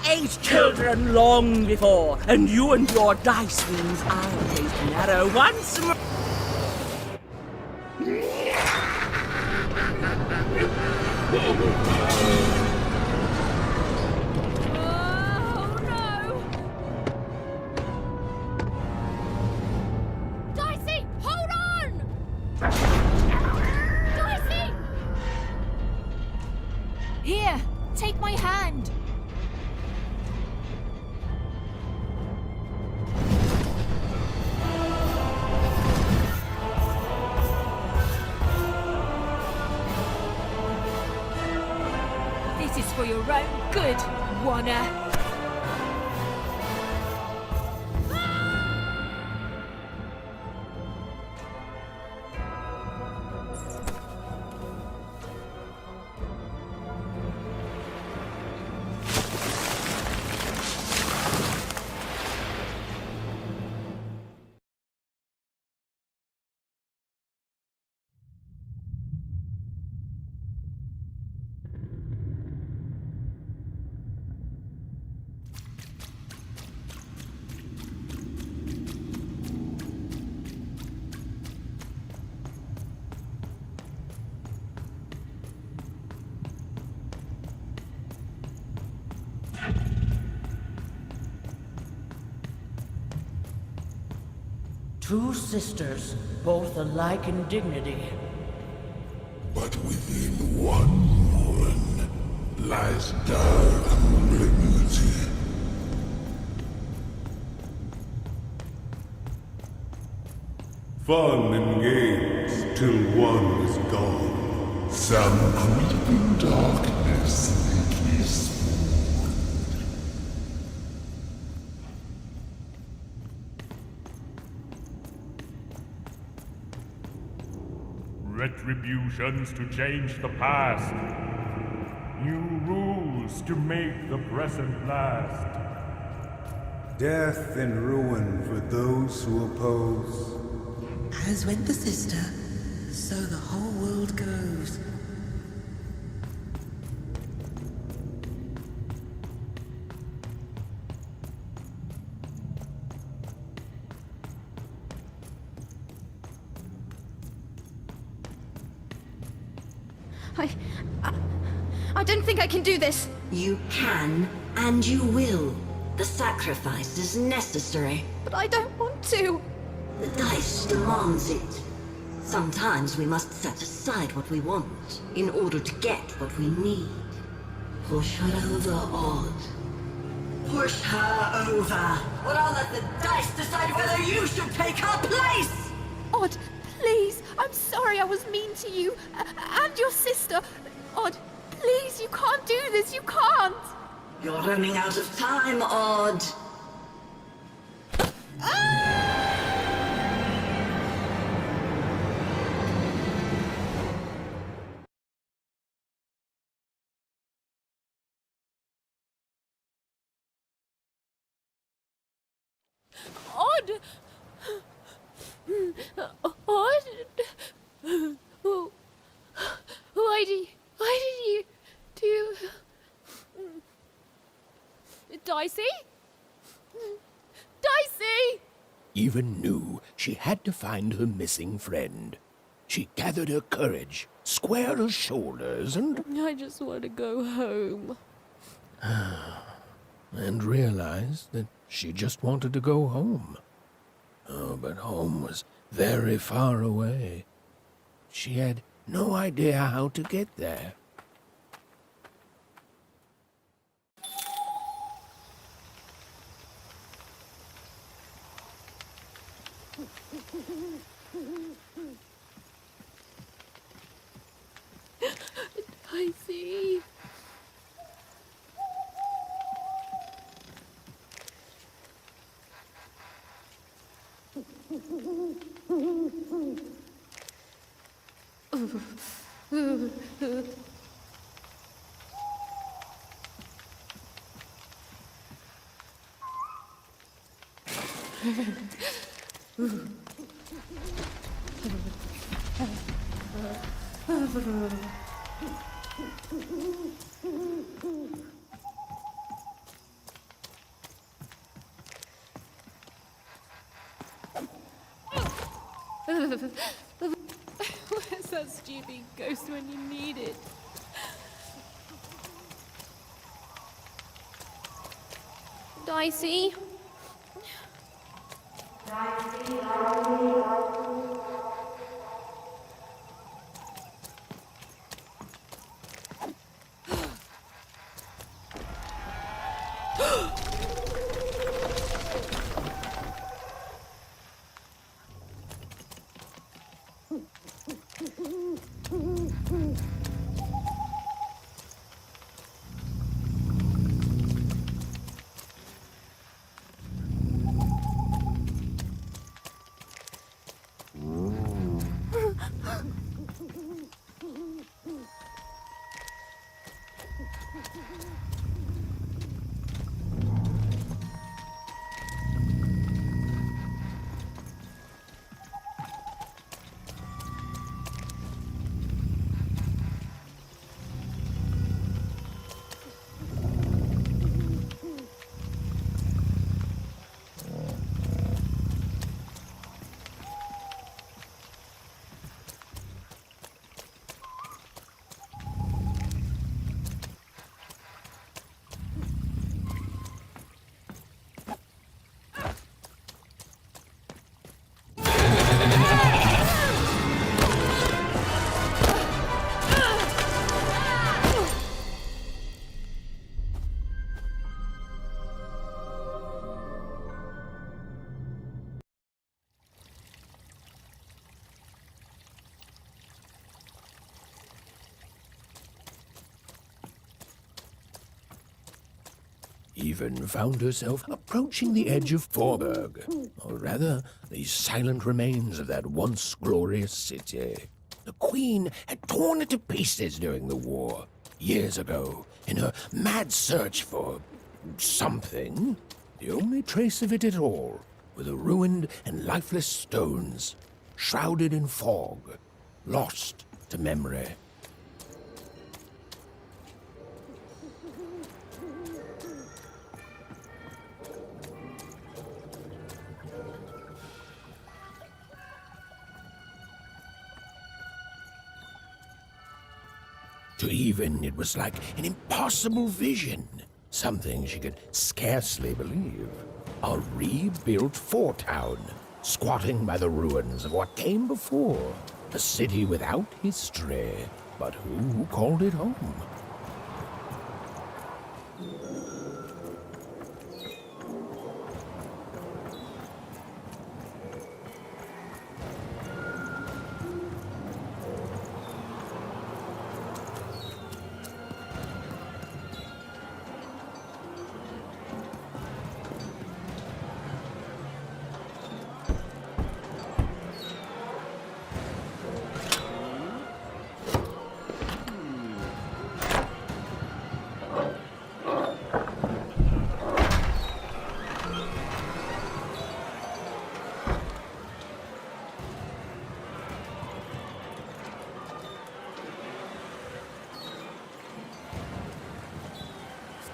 ate children long before, and you and your dice means I'll raise an arrow once more. Oh no! Dicey, hold on! Dicey! Here, take my hand. This is for your own good, Wanna. Two sisters, both alike in dignity. But within one woman lies dark malignity. Fun and games till one is gone. Some creeping darkness lately spawned. Retributions to change the past. New rules to make the present last. Death and ruin for those who oppose. As went the sister, so the whole world goes. I don't think I can do this. You can, and you will. The sacrifice is necessary. But I don't want to. The dice demands it. Sometimes we must set aside what we want in order to get what we need. Push her over, Odd. Push her over. Or I'll let the dice decide whether you should take her place! Odd, please. I'm sorry I was mean to you. And your sister. Odd, please, you can't do this. You can't. You're running out of time, Odd. Odd! Odd? Why did you do... Dicey? Dicey! Even knew she had to find her missing friend. She gathered her courage, squared her shoulders, and I just want to go home. and realized that she just wanted to go home. Oh, but home was very far away. She had no idea how to get there. Dicey. Where's that stupid ghost when you need it? Dicey? Even found herself approaching the edge of Forberg, or rather, the silent remains of that once glorious city. The Queen had torn it to pieces during the war, years ago, in her mad search for something. The only trace of it at all were the ruined and lifeless stones, shrouded in fog, lost to memory. To Even, it was like an impossible vision. Something she could scarcely believe. A rebuilt fort town, squatting by the ruins of what came before. A city without history, but who called it home?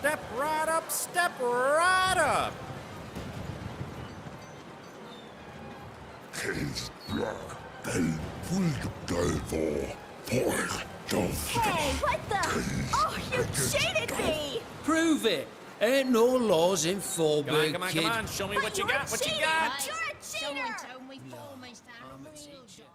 Step right up, step right up! His blood, they will Hey, what the? Oh, you cheated me! Prove it! Ain't no laws in Fallbird, Come on, kid. come on, show me what you got, what you got! You're a cheater! Someone told me Paul must have a real job.